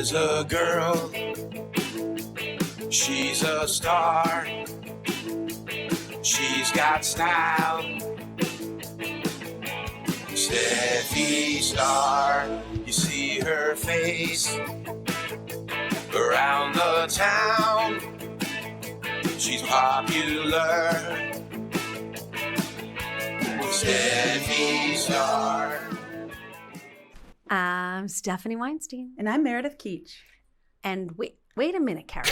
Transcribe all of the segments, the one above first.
Here's a girl, she's a star. She's got style. Steffi Star, you see her face around the town. She's popular. Steffi Star. I'm Stephanie Weinstein. And I'm Meredith Keach. And wait a minute, Kerry.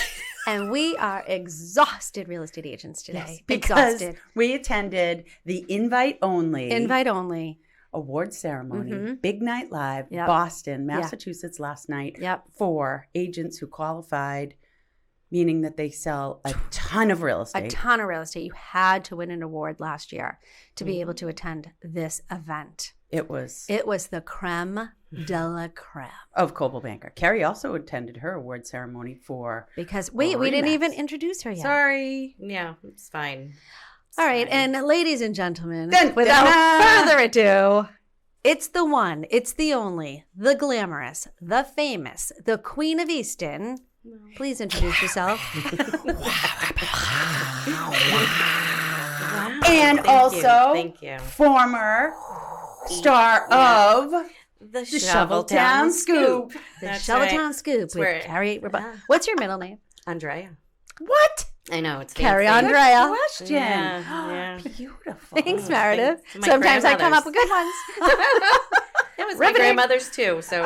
And we are exhausted real estate agents today. Yes, because exhausted. we attended the invite only award ceremony, Big Night Live, Boston, Massachusetts last night for agents who qualified, meaning that they sell a ton of real estate. A ton of real estate. You had to win an award last year to be able to attend this event. It was the creme de la creme of Coldwell Banker. Kerry also attended her award ceremony for because we didn't even introduce her yet. Sorry. Yeah, it's fine. All right, and ladies and gentlemen, without further ado, it's the one, it's the only, the glamorous, the famous, the Queen of Easton. Please introduce yourself. And Thank you. Former star of the Shoveltown Scoop. The Shoveltown Scoop with Kerry Roppolo. What's your middle name? Andrea. What? I know, it's Kerry fancy. Andrea. Good question. Yeah. Beautiful. Thanks, Meredith. My Sometimes I come up with good ones. That was my grandmother's too. So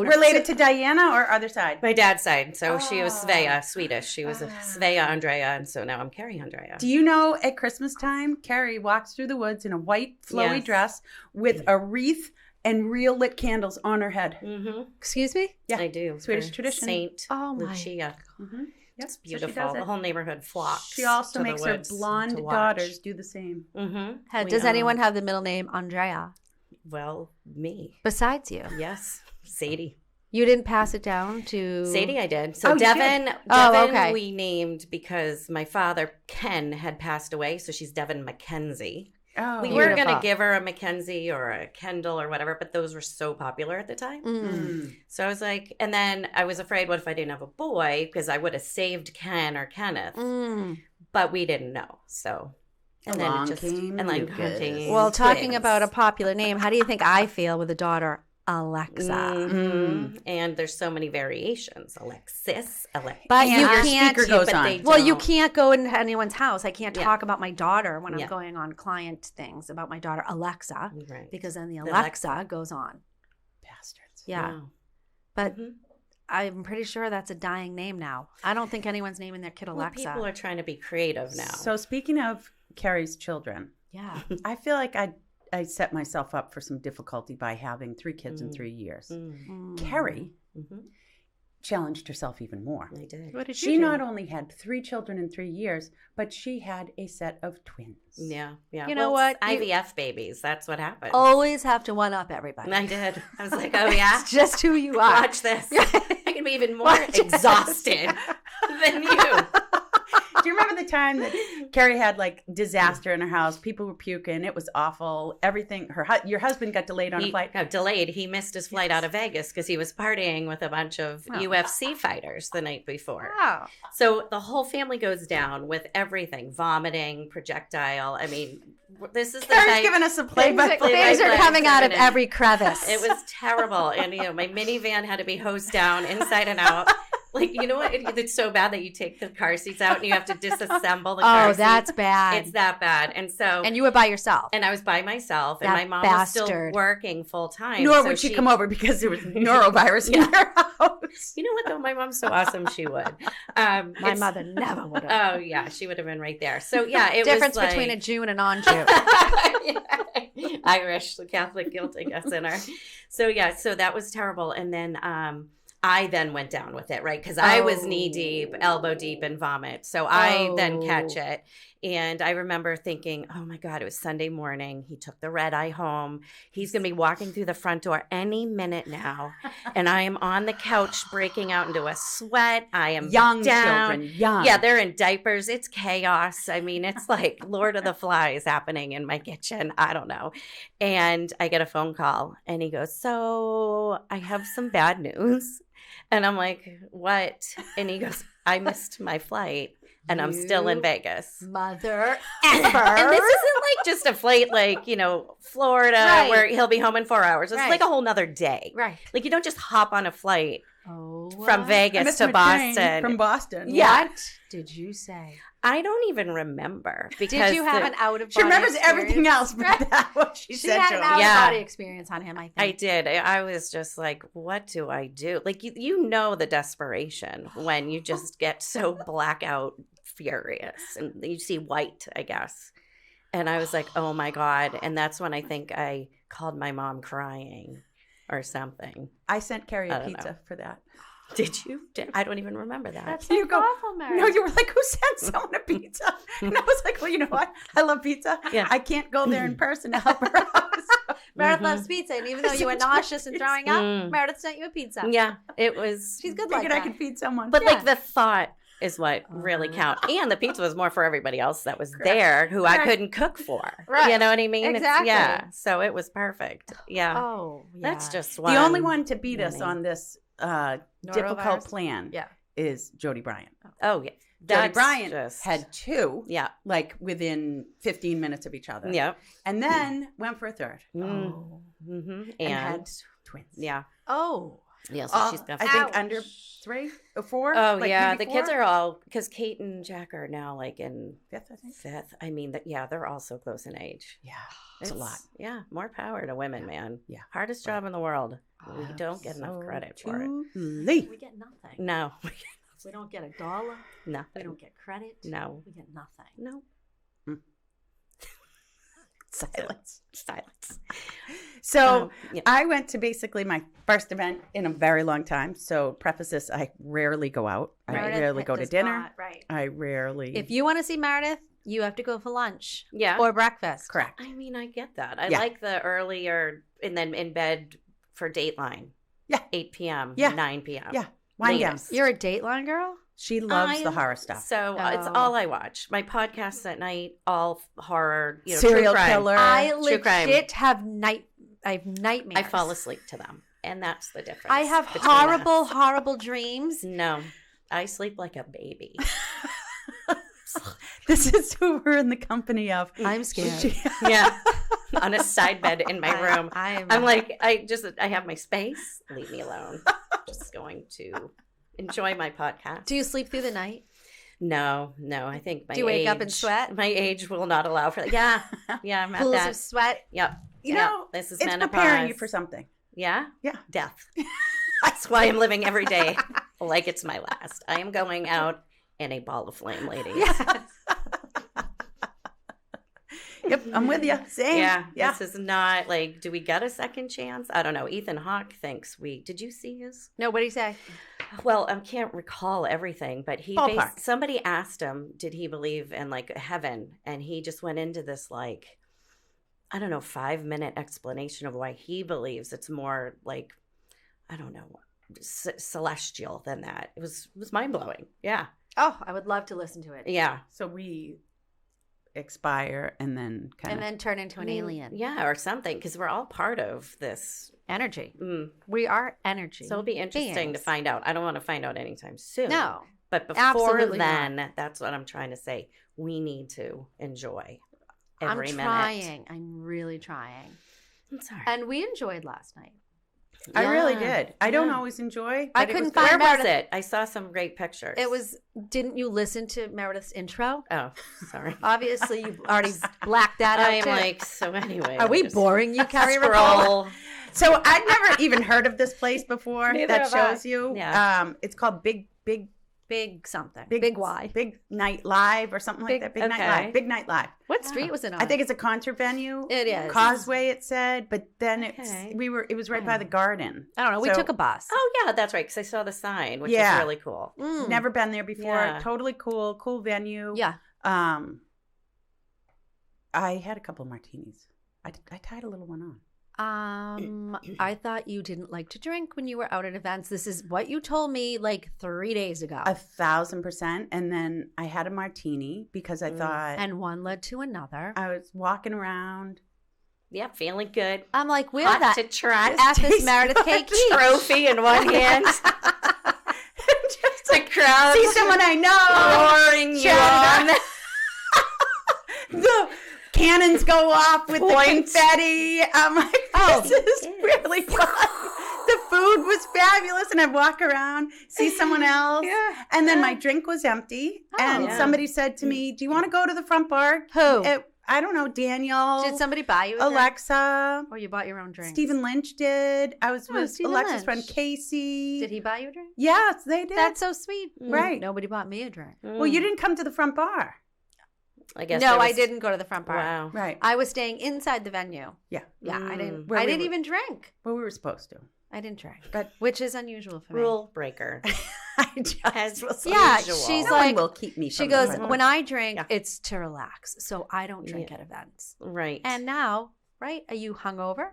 Related to Diana or other side? My dad's side. So she was Svea, Swedish. She was Svea Andrea, and so now I'm Kerry Andrea. Do you know at Christmas time, Kerry walks through the woods in a white flowy dress with a wreath and real lit candles on her head? Mm-hmm. Excuse me? Yeah, I do. Swedish tradition. Saint my. Lucia. Mm-hmm. Yep. It's beautiful. So the whole neighborhood flocks. She also to makes the her woods blonde to watch. daughters do the same. Mm-hmm. Does anyone have the middle name Andrea Well, me. besides you? Yes. Sadie. You didn't pass it down to Sadie, I did. So you Devin, did? Okay. we named because my father, Ken, had passed away. So she's Devin Mackenzie. Oh, We were going to give her a Mackenzie or a Kendall or whatever, but those were so popular at the time. So I was like, and then I was afraid, what if I didn't have a boy? Because I would have saved Ken or Kenneth. But we didn't know. So, and then it just, and like hunting. Well, talking about a popular name, how do you think I feel with a daughter, Alexa? And there's so many variations. Alexis, But you can't. Speaker goes on. Well, you can't go into anyone's house. I can't talk about my daughter when I'm going on client things about my daughter Alexa, because then the Alexa goes on. Bastards. Yeah, but I'm pretty sure that's a dying name now. I don't think anyone's naming their kid Alexa. People are trying to be creative now. So speaking of Kerry's children, I feel like I set myself up for some difficulty by having 3 kids in 3 years. Kerry challenged herself even more. I did. What did She not only had 3 children in 3 years, but she had a set of twins. Yeah. You know what? IVF babies. That's what happened. Always have to one up everybody. I did. I was like, oh yeah. It's just who you are. Watch this. I can be even more exhausted than you. Do you remember the time that Kerry had like disaster in her house? People were puking. It was awful. Everything. Your husband got delayed on a flight. Got delayed. He missed his flight out of Vegas because he was partying with a bunch of UFC fighters the night before. Wow. So the whole family goes down with everything, vomiting, projectile. I mean, this is the Kerry's type. giving us a play-by-play. Things are coming out of every crevice. It was terrible, and my minivan had to be hosed down inside and out. Like, you know what? It's so bad that you take the car seats out and you have to disassemble the car seats. Oh, that's bad. It's that bad. And you were by yourself. And I was by myself. And That my mom bastard. was still working full time. Nor would she come over because there was norovirus in her house. You know what, though? My mom's so awesome, she would. My mother never would have. Oh, yeah. She would have been right there. So, yeah, it Difference was like, between a Jew and a non-Jew. Irish, the Catholic guilt, I guess, in her. So, yeah. So that was terrible. And then I then went down with it, right? Because I was knee deep, elbow deep in vomit. So I then catch it. And I remember thinking, oh my God, it was Sunday morning. He took the red eye home. He's going to be walking through the front door any minute now. And I am on the couch breaking out into a sweat. I am young down. children, young. Yeah, they're in diapers. It's chaos. I mean, it's like Lord of the Flies happening in my kitchen. I don't know. And I get a phone call and he goes, so I have some bad news. And I'm like, what? And he goes, I missed my flight. And I'm still in Vegas. Mother And this isn't like just a flight like, Florida where he'll be home in 4 hours. It's like a whole nother day. Right. Like you don't just hop on a flight from Vegas to Boston. From Boston. Yeah. What did you say? I don't even remember. Because did you have an out-of-body She remembers experience? everything else but that, what she said had to an him. out-of-body experience on him, I think. I did. I was just like, what do I do? Like, you know the desperation when you just get so blackout furious and you see white, I guess. And I was like, oh my God. And that's when I think I called my mom crying or something. I sent Kerry a pizza for that. Did you? I don't even remember that. That's so You go, awful, Mary. No, you were like, who sent someone a pizza? And I was like, well, you know what? I love pizza. Yeah. I can't go there in person to help her out. Meredith loves pizza, and even though you were nauseous and throwing up, Meredith sent you a pizza. Yeah, it was. She's good like Figured that. I could feed someone. But like the thought is what really counts. And the pizza was more for everybody else that was there who I couldn't cook for. Right. You know what I mean? Exactly. Yeah. So it was perfect. Yeah. Oh, yeah. That's just the one. only one to beat us on this difficult Norovirus? plan Yeah. is Jody Bryant. Oh, yeah. Jody That's Bryant just- had two, Yeah. like within 15 minutes of each other. Yeah. And then went for a third. Oh. Mm-hmm. And had twins. Yeah. Oh. Yeah. So she's I got think under 3 or 4. Oh, like yeah. maybe The kids 4? are all, because Kate and Jack are now like in 5th, I think. 5th. I mean, they're all so close in age. Yeah. It's a lot. Yeah. More power to women, man. Yeah. Hardest job in the world. We don't get enough credit for it. Absolutely. We get nothing. No. We don't get $1. No. We don't get credit. No. We get nothing. No. Silence. Silence. So yeah. I went to basically my first event in a very long time. So preface this, I rarely go out. Meredith I rarely go to does dinner. not, right. I rarely. If you want to see Meredith, you have to go for lunch. Yeah. Or breakfast. Correct. I mean, I get that. I Yeah. like the earlier and then in bed for Dateline. Yeah. 8 p.m. Yeah. 9 p.m. Yeah. Wine Latest. gowns. You're a Dateline girl? She loves the I'm- horror stuff. So it's Oh. all I watch. My podcasts at night, all horror, Serial true crime. killer. I True crime. legit have I have nightmares. I fall asleep to them. And that's the difference. I have between horrible, us. horrible dreams. No. I sleep like a baby. This is who we're in the company of. I'm scared. Yeah. On a side bed in my room. I'm like, I have my space. Leave me alone. Just going to enjoy my podcast. Do you sleep through the night? No. I think my Do you wake up and sweat? My age will not allow for that. Yeah. Yeah, I'm at Pools that. of sweat? Yep. You Yeah. know, This is it's menopause. preparing you for something. Yeah? Yeah. Death. That's why I'm living every day like it's my last. I am going out in a ball of flame, ladies. Yep, I'm with you. Same. Yeah. Yeah. This is not like, do we get a second chance? I don't know. Ethan Hawke thinks did you see his? No, what do you say? Well, I can't recall everything, but Ballpark. somebody asked him, did he believe in like heaven? And he just went into this like, I don't know, 5-minute explanation of why he believes it's more like, I don't know, celestial than that. It was mind blowing. Yeah. Oh, I would love to listen to it. Yeah. So we expire and then kind And then turn into an alien. Yeah, or something, because we're all part of this. Energy. Mm. We are energy. So it'll be interesting to beings. find out. I don't want to find out anytime soon. No. But before Absolutely then, that's what I'm trying to say. We need to enjoy every I'm minute. trying. I'm really trying. I'm sorry. And we enjoyed last night. I really Yeah. did. I don't Yeah. always enjoy. I but it couldn't was find good. Where was Meredith- it? I saw some great pictures. It was, didn't you listen to Meredith's intro? Oh, sorry. Obviously, you already blacked that out. I am too. like, so anyway. Are we just boring you, Kerry Roppolo? Scroll. So I'd never even heard of this place before. Neither That have I. shows you. Yeah. It's called Big Big something. Big Y. Big Night Live or something like Big- that. Big Night okay. Live. Big Night Live. What street was it on? I think it's a concert venue. It is. Causeway, it said, but then Okay. it was right by the garden. I don't know. We So- took a bus. Oh, yeah, that's right, because I saw the sign, which Yeah. is really cool. Mm. Never been there before. Yeah. Totally cool venue. Yeah. I had a couple of martinis. I tied a little one on. I thought you didn't like to drink when you were out at events. This is what you told me like 3 days ago. 1,000%. And then I had a martini because I thought. And one led to another. I was walking around. Yeah, feeling good. I'm like, where's Hot that? to trot. At this Meredith Keach Trophy in one hand. The crowd. See someone I know. Roaring you on. The cannons go off with Points. the confetti. I'm like, this is really fun. The food was fabulous, and I'd walk around, see someone else, and then my drink was empty, and somebody said to me, "Do you want to go to the front bar?" Who? I don't know, Daniel. Did somebody buy you a Alexa? drink? Or you bought your own drink? Stephen Lynch did. I was with Stephen Alexa's Lynch. friend Casey. Did he buy you a drink? Yes, they did. That's so sweet. Right. Nobody bought me a drink. Well, you didn't come to the front bar. I guess. No, I didn't go to the front bar. Wow. Right. I was staying inside the venue. Yeah. Yeah, I didn't. Where I we didn't were- even drink. Well, we were supposed to. I didn't drink, But which is unusual for me. Rule breaker. I just was Yeah, usual. she's no like, one will keep me. she from goes, the front. when I drink, Yeah. it's to relax. So I don't drink Yeah. at events. Right. And now, right? Are you hungover?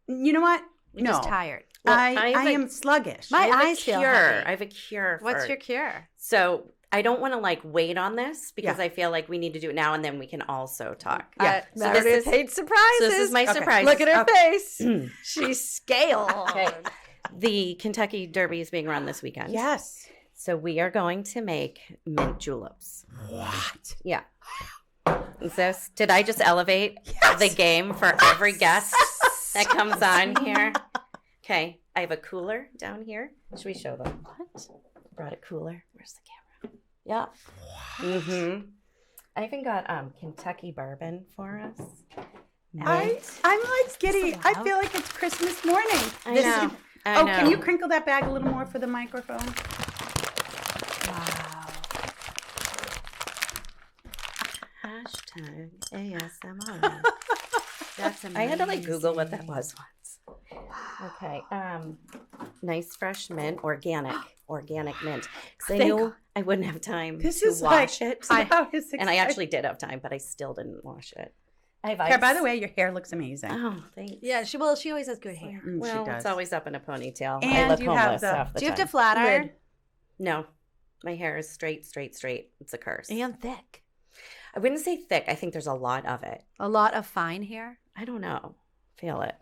You know what? You're No, just tired. Well, I am sluggish. My I have eyes a feel cure. heavy. I have a cure. What's for your cure? So I don't want to like wait on this because Yeah. I feel like we need to do it now and then we can also talk. Yeah. So Meredith this is- hates surprises. So this is my Okay. surprise. Look at her Okay. face. She's scaled. Okay. The Kentucky Derby is being run this weekend. Yes. So we are going to make mint juleps. What? Yeah. Is this? Did I just elevate the game for every guest that comes on here? Okay. I have a cooler down here. Should we show them? What? Brought a cooler. Where's the camera? Yeah. Mm-hmm. I even got Kentucky Bourbon for us. I'm like giddy. I feel like it's Christmas morning. I This know. is- I oh, know. can you crinkle that bag a little more for the microphone? Wow. Hashtag ASMR. That's amazing. I had to like Google what that was once. Okay. Nice fresh mint, organic mint. Because I knew I wouldn't have time This to is wash like, it. and I actually did have time, but I still didn't wash it. I have Care, ice. by the way, your hair looks amazing. Oh, thanks. Yeah, she always has good hair. Well, she does. it's always up in a ponytail. I And look you have homeless the- half the Do you have time. to flat iron? Lid. No. My hair is straight. It's a curse. And thick. I wouldn't say thick. I think there's a lot of it. A lot of fine hair. I don't know. Feel it.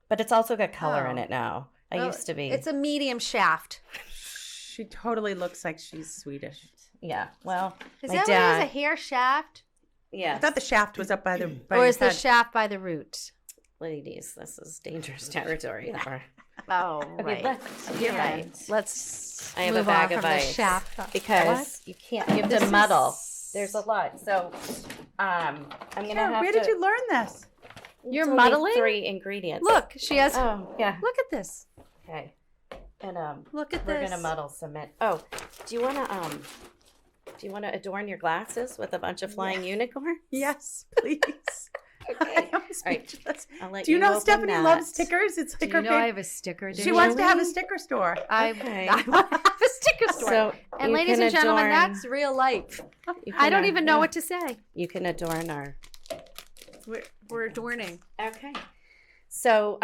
But it's also got color in Oh. it now. I Well, used to be. It's a medium shaft. She totally looks like she's Swedish. Yeah. Well, Is my that dad. what it is, a hair shaft? Yeah. I thought the shaft was up by the. By Or your is the head. shaft by the root? Ladies, this is dangerous territory. Oh, Okay, right. You're yeah. right. Let's I have a move bag on of from the ice shaft. because you can't. You have to muddle. There's a lot. So, I'm gonna Kara, have where to. did you learn this? You're it's only muddling? 3 ingredients. Look, she has. Oh yeah. Look at this. Okay. And Look at we're this. gonna muddle cement. Oh, do you wanna adorn your glasses with a bunch of flying unicorns? Yes, please. Okay. I'm right. speechless. I'll let Do you know open Stephanie that. loves stickers? It's Do like you her know big. I have a sticker? She wants to have a sticker store. Okay. I want to have a sticker store. So and you ladies can and gentlemen, adorn- that's real life. you I can, don't even know yeah. what to say. You can adorn our. We're adorning. Okay. So,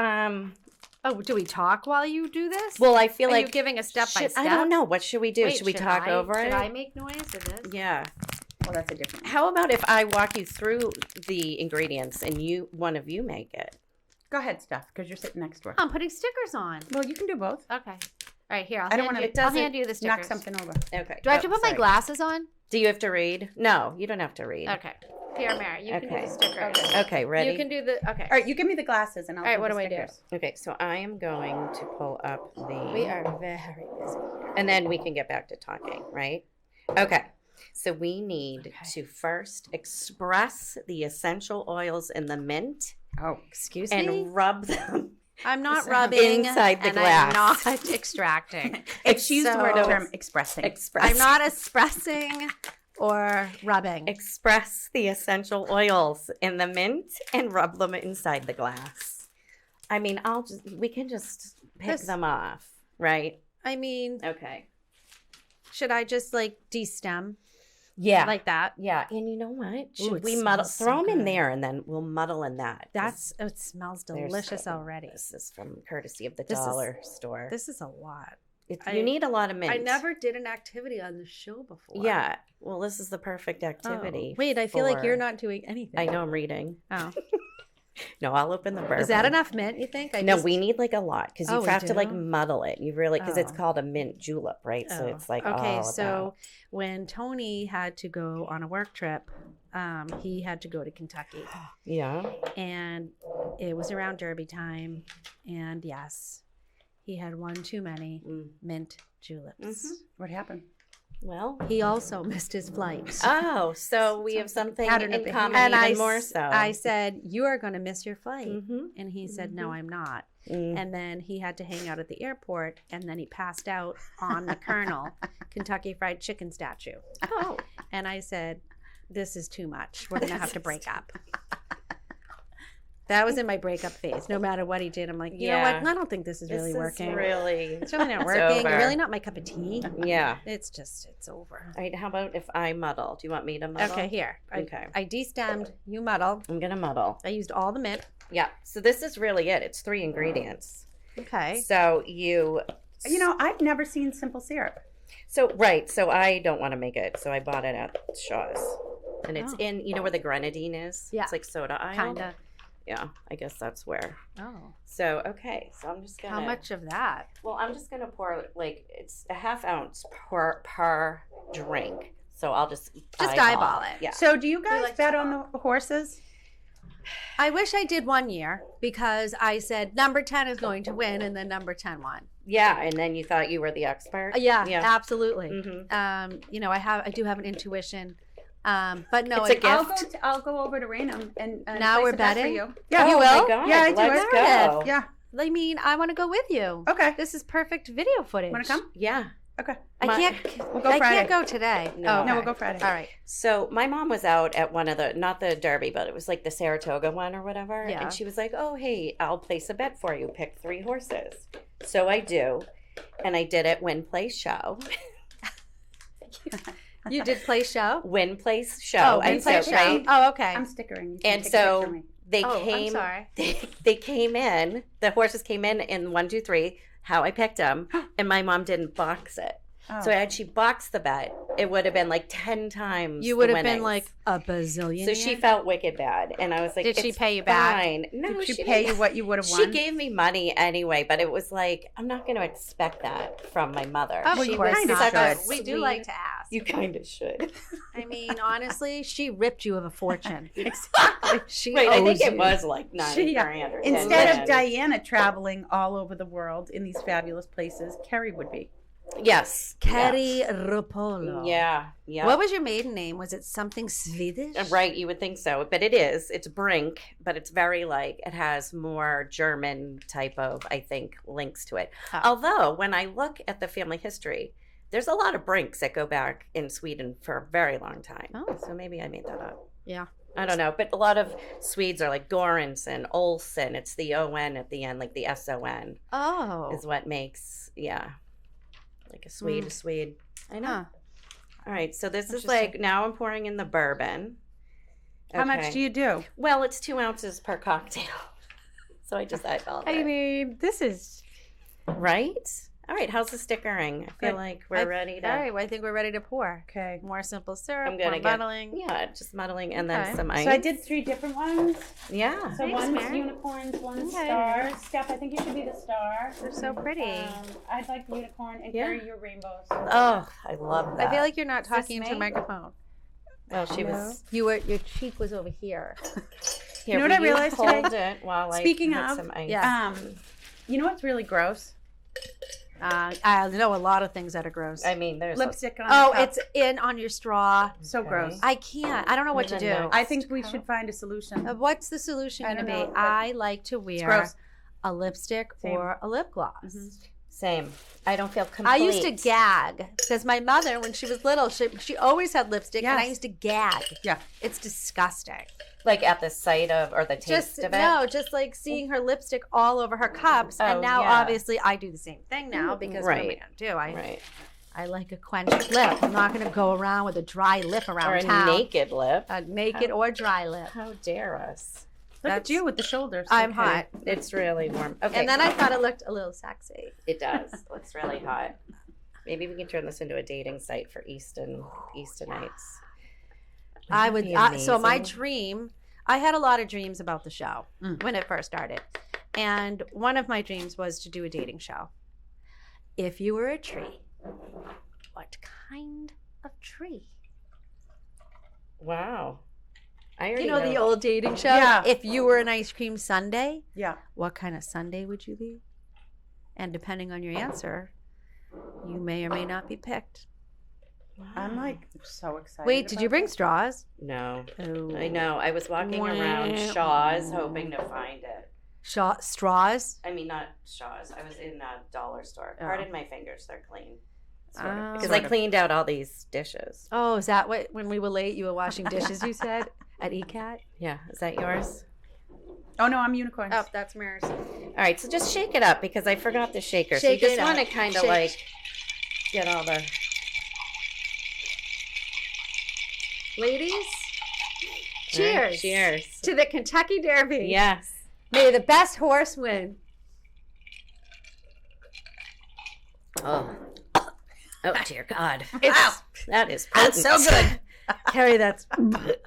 Oh, do we talk while you do this? well, I feel Are like you giving a step by should- step? I don't know. What should we do? Wait, should we talk over should it? I make noise or this? Yeah. Well, that's a different. How about if I walk you through the ingredients and one of you make it? Go ahead, Steph, because you're sitting next to her. I'm putting stickers on. Well, you can do both. Okay. All right, here. I don't want I'll to hand you the stickers. knock something over. Okay. Do I have to put my sorry. glasses on? Do you have to read? No, you don't have to read. Okay. Here, Mary, you can do Okay. the stickers. Okay, ready? You can do the. Okay. All right, you give me the glasses and I'll. All right, do what the do I do? stickers. Okay, so I am going to pull up the. We are very busy. And then we can get back to talking, right? Okay. So we need to first express the essential oils in the mint Oh, Excuse me. and rub them. I'm not So rubbing inside the and glass. I'm not extracting. it's used the word So- term expressing. Express. I'm not espressing or rubbing. Express the essential oils in the mint and rub them inside the glass. I mean, we can just pick This- them off, right? I mean, Okay. should I just like destem? Yeah. Like that. Yeah. And you know what? Should Ooh, we smells muddle? so Throw them in good. there and then we'll muddle in that. It smells delicious already. This is from courtesy of the This is- dollar store. This is a lot. You need a lot of mint. I never did an activity on the show before. Yeah. Well, this is the perfect activity. Oh. Wait, I feel like you're not doing anything. I know I'm reading. Oh. No, I'll open the bourbon. Is that enough mint, you think? We need like a lot because you have to like muddle it. You really, because it's Oh. called a mint julep, right? So it's like okay. all So about. when Tony had to go on a work trip, he had to go to Kentucky, Yeah. and it was around Derby time, and yes, he had one too many mint juleps. Mhm. What happened? Well, He also missed his flight. oh, so we have something Pattern of in behavior. common, And even more so. I said, "You are going to miss your flight," Mhm. and he said, "No, I'm not." Mm. And then he had to hang out at the airport, and then he passed out on the Colonel Kentucky Fried Chicken statue. Oh. And I said, "This is too much. We're going to have to break up." That was in my breakup phase. No matter what he did, I'm like, you know what? I don't think this is really working. It's really. It's really not It's working. over. Really not my cup of tea. Yeah. It's over. All right. How about if I muddle? Do you want me to muddle? Okay, here. Okay. I de-stemmed. You muddle. I'm gonna muddle. I used all the mint. Yeah. So this is really it. It's 3 ingredients. Okay. So You know, I've never seen simple syrup. So I don't want to make it. So I bought it at Shaw's, and it's Oh. in. You know where the grenadine is? Yeah. It's like soda aisle. Kinda. Yeah. I guess that's where. Oh. So okay. So I'm just gonna. How much of that? Well, I'm just gonna pour like it's a half ounce per drink. So I'll just eyeball it. Yeah. So do you guys like bet to on the horses? I wish I did one year because I said number 10 is going to win, and then number 10 won. Yeah, and then you thought you were the expert. Yeah, absolutely. Mhm. You know, I do have an intuition, but no, It's a gift. I'll go over to Raynham and Now place we're a bet for betting? you. Yeah, you Oh will? my God. Yeah, I do. Let's it. go. Yeah. I mean, I want to go with you. Okay. This is perfect video footage. Want to come? Yeah. Okay. I can't. We'll go I Friday. can't go today. No. Oh, No, okay. we'll go Friday. All right. So my mom was out at one of the, not the Derby, but it was like the Saratoga one or whatever. Yeah. And she was like, oh, hey, I'll place a bet for you. Pick 3 horses. So I do. And I did it win, place, show. You did play show. Win, place, show. Oh, I win, play, said, show. right? Oh, okay. I'm stickering. You can And take a picture of so me. they I'm came. sorry. They came in. The horses came in 1, 2, 3. How I picked them, and my mom didn't box it. Oh. So had she boxed the bet, it would have been like 10 times. You would the have been winnings. like a bazillion. So she felt wicked bad, and I was like, Did she "It's pay you back? fine." No, Did she she pay didn't. you what you would have She won? gave me money anyway, but it was like, I'm not going to expect that from my mother. Of She course was kinda not. such a should. We do sweet- like to ask. You kind of should. I mean, honestly, she ripped you of a fortune. She Right, I owes think it you. was like 9 She- grand or 10 Instead of grand. Diana traveling all over the world in these fabulous places, Kerry would be. Yes. Kerry Roppolo. Yeah. Yeah. What was your maiden name? Was it something Swedish? Right, you would think so, but it is. It's Brink, but it's very like it has more German type of, I think, links to it. Oh. Although when I look at the family history, there's a lot of Brinks that go back in Sweden for a very long time. Oh. So maybe I made that up. Yeah. I don't know, but a lot of Swedes are like Goransson, Olsen. It's the O-N at the end, like the S-O-N Oh. is what makes, like a Swede, a Swede. I know. Huh. All right, so this is Interesting. like, now I'm pouring in the bourbon. How much Okay. do you do? Well, it's 2 ounces per cocktail. So I just eyeballed I it. mean, this is Right? All right, how's the stickering? I feel Good. like we're ready to... All right, well, I think we're ready to pour. Okay. More simple syrup, I'm gonna more get... muddling. Yeah, just muddling and Okay. then some ice. So I did 3 different ones. Yeah. So Thanks, one's Mary. unicorns, one's Okay. stars. Steph, I think you should be the star. They're so pretty. I'd like the unicorn and Yeah. Carry your rainbows. Oh, I love that. I feel like you're not Is this talking into a me? microphone. Oh, she was... Your cheek was over here. Here, You know what will I realized hold today? it while Speaking I put of, some ice. Yeah. You know what's really gross? I know a lot of things that are gross. I mean, there's... Lipstick on Oh, the cup. it's in on your straw. so Okay. gross. I can't. I don't know what to With do. a I think we should find a solution. What's the solution I going to don't be? know, but I like to It's wear gross. a lipstick Same. or a lip gloss. Same. I don't feel complete. I used to gag because my mother, when she was little, she always had lipstick, and I Yes. used to gag. Yeah. It's disgusting. Like at the sight of, or the taste Just of it? no, just like seeing her lipstick all over her cups, Oh, and now yeah. obviously I do the same thing now because what am I Right. gonna do? Right. I like a quenched lip. I'm not going to go around with a dry lip around or town. a naked lip. A naked or dry lip. How dare us? Look at you with the shoulders. I'm hot. It's really warm. Okay. And then I thought it looked a little sexy. It does. It looks really hot. Maybe we can turn this into a dating site for Eastonites. So my dream, I had a lot of dreams about the show when it first started. And one of my dreams was to do a dating show. If you were a tree, what kind of tree? Wow. I already know the old dating show? Yeah. If you were an ice cream sundae, Yeah. what kind of sundae would you be? And depending on your answer, you may or may not be picked. I'm like so excited. Wait, did you bring straws? No. Oh. I know. I was walking around Shaw's hoping to find it. Straws? I mean, not Shaw's. I was in a dollar store. Oh. Pardon my fingers. They're clean. Oh. Because I cleaned out all these dishes. Oh, is that what, when we were late, you were washing dishes, you said, at ECAT? Yeah. Is that yours? Oh, no, I'm unicorns. Oh, that's Mary's. All right. So just shake it up because I forgot the shaker. Shake so you it just want up. to kind of Shake. like get all the... Ladies, All cheers. right, cheers. To the Kentucky Derby. Yes. May the best horse win. Oh. Oh, dear God. Wow. That is potent. That's so good. Carrie, that's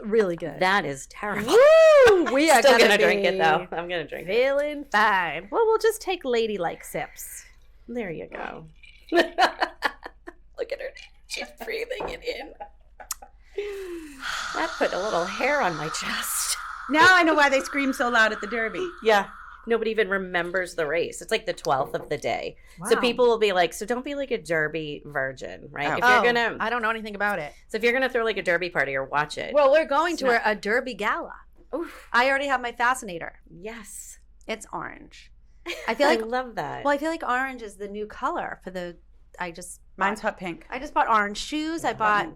really good. That is terrible. Woo! We are Still going gonna to drink it, though. I'm going to drink it. Feeling fine. Well, we'll just take ladylike sips. There you go. Look at her. She's breathing it in. That put a little hair on my chest. Now I know why they scream so loud at the Derby. Yeah. Nobody even remembers the race. It's like the 12th of the day. Wow. So people will be like, so don't be like a Derby virgin, right? Oh. If you're gonna I don't know anything about it. So if you're gonna throw like a Derby party or watch it. Well, we're going to a Derby gala. Oof. I already have my fascinator. Yes. It's orange. I feel like I love that. Well, I feel like orange is the new color for the. Mine's hot pink. I just bought orange shoes. I bought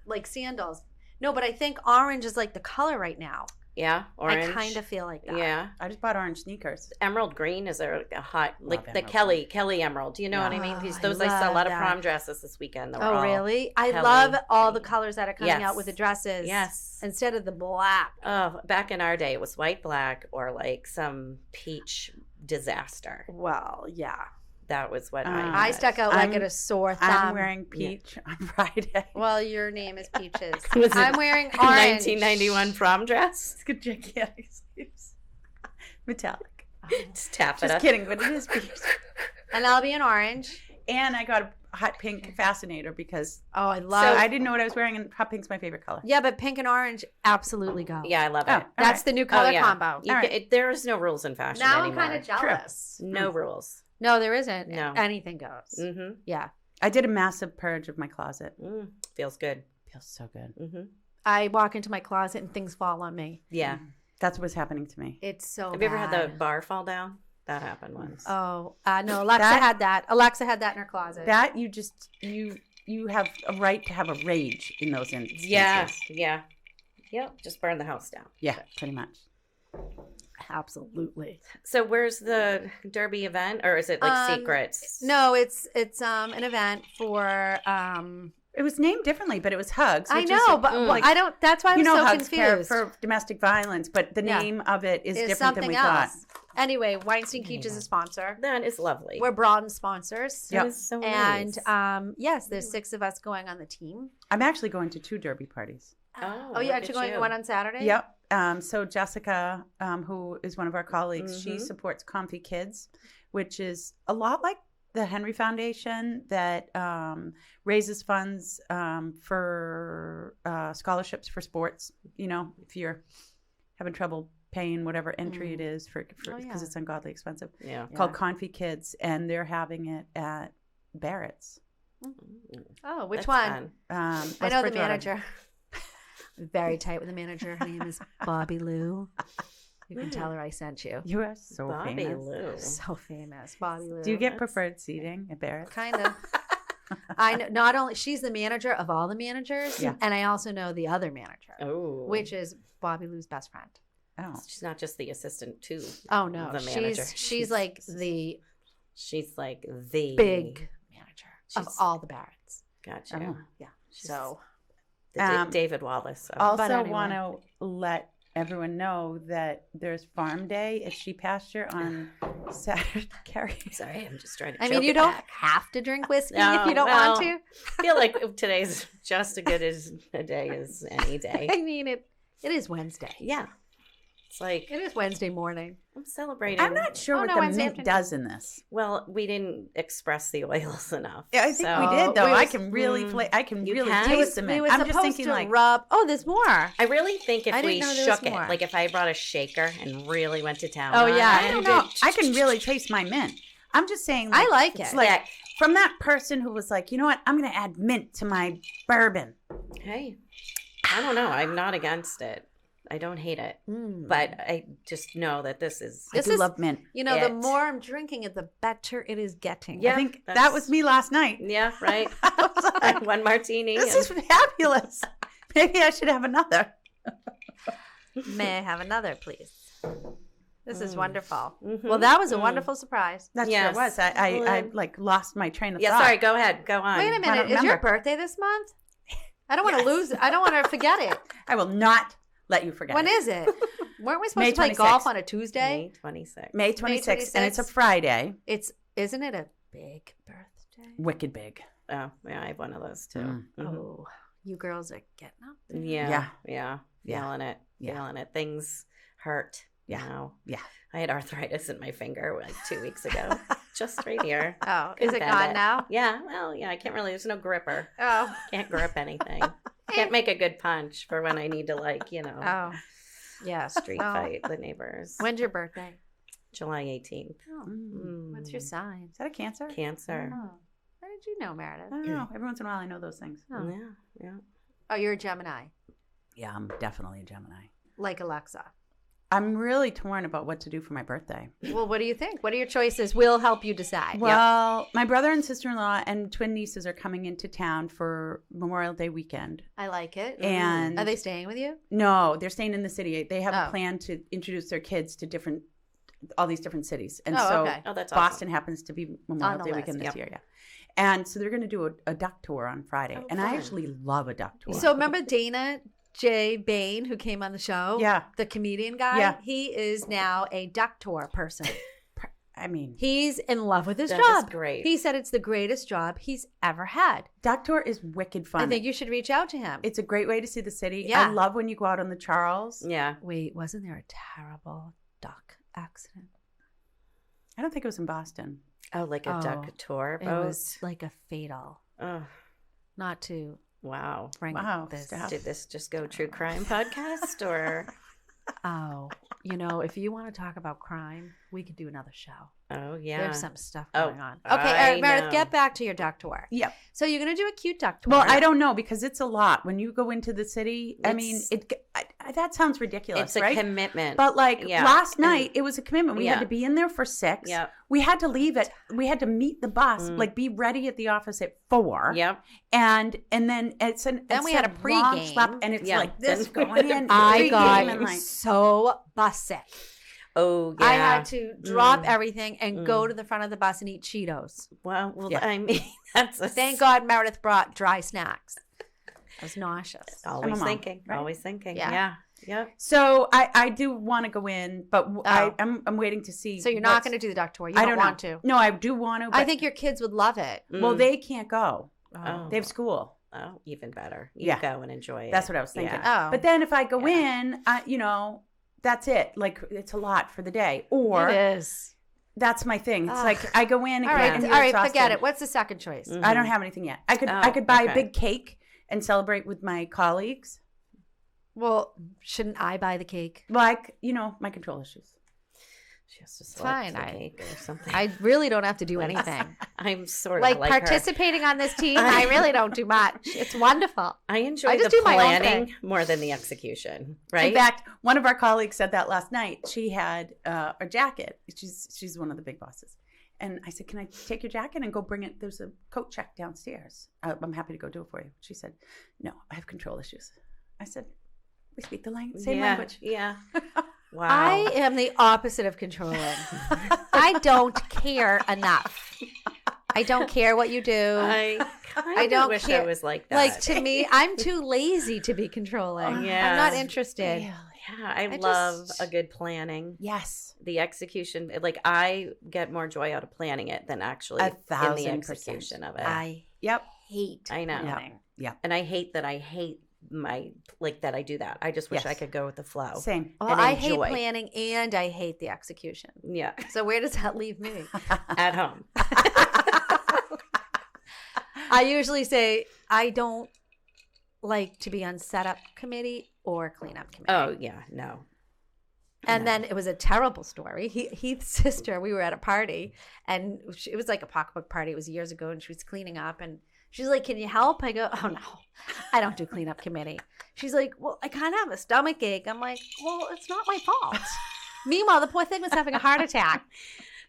like sandals. No, but I think orange is like the color right now. Yeah, orange. I kind of feel like that. Yeah. I just bought orange sneakers. Emerald green is a hot, like the emerald Kelly emerald. Do you know what I mean? Oh, Those I I saw a love lot of that. prom dresses this weekend. That were Oh, all really? I Kelly. love all the colors that are coming Yes. out with the dresses. Yes. Instead of the black. Oh, back in our day, it was white, black, or like some peach disaster. Well, yeah. That was what I had. stuck out like I'm- at a sore thumb. I'm wearing peach on Friday. Well, your name is Peaches. Was it I'm wearing orange. 1991 prom dress. It's good gigantic sleeves. Metallic. Just tap it Just up. kidding, but it is peach. And I'll be in orange. And I got a hot pink fascinator because Oh, I so love I didn't know what I was wearing, and hot pink's my favorite color. Yeah, but pink and orange absolutely go. Yeah, I love it. Oh, That's the new color combo. You All can- right. there is no rules in fashion Now anymore. I'm kind of jealous. No rules. No, there isn't. No. Anything goes. Mm-hmm. Yeah. I did a massive purge of my closet. Feels good. Feels so good. Mm-hmm. I walk into my closet and things fall on me. Yeah. That's what's happening to me. It's so Have you ever had the bad. bar fall down? That happened once. Oh, no. Alexa That- had that. Alexa had that in her closet. That you have a right to have a rage in those instances. Yeah. Yeah. Yep. Just burn the house down. Yeah, pretty much. Absolutely. So where's the Derby event, or is it like secrets? No, it's an event for It was named differently, but it was Hugs. I which know, is, but like, I don't. That's why I was so Hugs care confused. for domestic violence, but the Yeah. name of it is It's different than something we else. thought. Anyway, Weinstein Keach is a sponsor. That is lovely. We're broad sponsors. Yep. That is so And nice. yes, there's 6 of us going on the team. I'm actually going to 2 Derby parties. Oh, you're look actually at going you. to one on Saturday? Yep. So Jessica, who is one of our colleagues, she Mhm. supports Comfy Kids, which is a lot like the Henry Foundation that raises funds for scholarships for sports. You know, if you're having trouble paying whatever entry it is for Oh, because yeah. it's ungodly expensive. Yeah. Called Comfy Kids, and they're having it at Barrett's. Oh, which That's one? fun. I West know the Bridgewater. manager. Very tight with the manager. Her name is Bobby Lou. You can tell her I sent you. You are so Bobby famous. Lou. So famous, Bobby Lou. Do you get preferred seating at Barrett's? Kind of. I know. Not only she's the manager of all the managers, Yeah. and I also know the other manager, Oh. which is Bobby Lou's best friend. Oh, She's not just the assistant too. Oh no, The manager. she's like the She's like the big manager. of all the Barretts. Gotcha. Oh. Yeah. So David Wallace. So. Also anyway. want to let everyone know that there's Farm Day at Sheep Pasture on Saturday. Kerry. Sorry, I'm just trying to. I mean, you don't have to drink whiskey if you don't want to. I feel like today's just as good as a day as any day. I mean, it is Wednesday. Yeah, it's like It is Wednesday morning. I'm celebrating. I'm not sure what the Wednesday mint afternoon. does in this. Well, we didn't express the oils enough. Yeah, I think so- we did, though. we I was- can really I can You really can? taste the We mint. were I'm supposed just thinking to like, rub. Oh, there's more. I really think if I we didn't know there was shook it, more. like if I brought a shaker and really went to town. Oh, on yeah. it, I don't know. I can really taste my mint. I'm just saying. I like it's it. Like from that person who was like, you know what? I'm going to add mint to my bourbon. Hey, I don't know. I'm not against it. I don't hate it, but I just know that this is. I do love mint. You know, the it. more I'm drinking it, the better it is getting. Yeah, I think that that's- was me last night. Yeah, right. One martini. This and- is fabulous. Maybe I should have another. May I have another, please? This is wonderful. Mhm. Well, that was a wonderful surprise. That Yes. sure was. I like lost my train of Yeah, thought. sorry. Go ahead. Go on. Wait a I minute. don't Is your remember. birthday this month? I don't want to lose. I don't want to forget it. I will not let you forget When it. is it? Weren't we supposed May to play 26th. golf on a Tuesday? May 26th. May 26th, and it's a 26th. Friday. Isn't it a big birthday? Wicked big. Oh, yeah, I have one of those too. Mm. Mhm. Oh, you girls are getting up there. Yeah, Yeah. feeling it, Yeah. feeling it. Things hurt. Yeah. Now. Yeah. I had arthritis in my finger like 2 weeks ago, just right here. Oh, is it Couldn't gone bend now? Yeah, well, yeah, I can't really. There's no gripper. Oh, Can't grip anything. Can't make a good punch for when I need to, like, oh, yes. street Oh. fight the neighbors. When's your birthday? July 18th. Oh, Mm. what's your sign? Is that a Cancer? Cancer. Oh, how did you know, Meredith? I don't know. Every once in a while, I know those things. Oh. Yeah, yeah. Oh, you're a Gemini, Yeah, I'm definitely a Gemini. like Alexa. I'm really torn about what to do for my birthday. Well, what do you think? What are your choices? We'll help you decide. Well, my brother and sister-in-law and twin nieces are coming into town for Memorial Day weekend. I like it. And Are they staying with you? no, they're staying in the city. They have Oh. a plan to introduce their kids to all these different cities. And Oh, so okay. Oh, that's Boston awesome. happens to be On Memorial the Day list, weekend this yep. year, yeah. And so they're going to do a duck tour on Friday. Oh, and I fun. actually love a duck tour. So remember Dana J. Bain, who came on the show? Yeah. The comedian guy? Yeah. He is now a duck tour person. I mean, He's in love with his That job. is great. He said it's the greatest job he's ever had. duck tour is wicked fun. I think you should reach out to him. It's a great way to see the city. Yeah. I love when you go out on the Charles. Yeah. Wait, wasn't there a terrible duck accident? I don't think it was in Boston. Oh, like a Oh, duck tour It boat. was like a fatal. Oh, Not to wow. bring Wow, this. Steph. Did this just go true crime podcast or? Oh, if you want to talk about crime, we could do another show. Oh yeah. There's some stuff Oh, going on. Okay, all I right, Meredith, know. get back to your duck tour. Yep. So you're going to do a cute duck tour. Well, I don't know because it's a lot. When you go into the city, I mean, It's- that sounds ridiculous, It's a right? commitment. But like Yeah. last And- night, it was a commitment. We Yeah. had to be in there for 6. Yep. We had to leave we had to meet the bus, like be ready at the office at 4. Yep. And then Then we had a long pregame. schlep, and it's Yeah. like this Then- going in. I pregame, got and like, so bussick. Oh yeah. I had to drop Mm. everything and go to the front of the bus and eat Cheetos. Well, Yeah. I mean, that's a Thank God Meredith brought dry snacks. I was nauseous. I'm a Always mom, thinking. right? Always thinking. Yeah. Yeah. Yep. So I do want to go in, but Oh. I'm waiting to see. So you're not what's- going to do the duck tour. You I don't don't want know. to. No, I do want to. But, I think your kids would love it. well, they can't go. Oh. They have school. Oh, even better. You Yeah. go and enjoy it. That's what I was thinking. Yeah. Oh. But then if I go Yeah. in, that's it. Like it's a lot for the day. Or It is. that's my thing. It's Ugh. like I go in and All get right, and all you're right, exhausted. forget it. What's the second choice? Mm. I don't have anything yet. I could Oh, buy okay. a big cake and celebrate with my colleagues. Well, shouldn't I buy the cake? Like, my control issues. She has to It's select fine. the I- cake or something. I really don't have to do anything. I'm sort of like like her. participating on this team, I really don't do much. It's wonderful. I enjoy I just the do my own planning thing. more than the execution. Right. In fact, one of our colleagues said that last night. She had a jacket. She's one of the big bosses. And I said, can I take your jacket and go bring it? There's a coat check downstairs. I'm happy to go do it for you. She said, no, I have control issues. I said, we speak the same yeah. language. Yeah. Wow. I am the opposite of controlling. I don't care enough. I don't care what you do. I don't wish I was like that. Like, to me, I'm too lazy to be controlling. Yeah. I'm not interested. Yeah, I love a good planning. Yes. The execution, like, I get more joy out of planning it than actually in the execution of it. I hate planning. Yeah. And I hate that I do that. I just wish I could go with the flow. Same. Well, I hate planning and I hate the execution. Yeah. So where does that leave me? At home. I usually say I don't like to be on setup committee or cleanup committee. Oh, yeah. No. And then it was a terrible story. Heath's sister, we were at a party, and it was like a pocketbook party. It was years ago, and she was cleaning up, and she's like, "Can you help?" I go, "Oh, no, I don't do cleanup committee." She's like, "Well, I kind of have a stomach ache." I'm like, "Well, it's not my fault." Meanwhile, the poor thing was having a heart attack.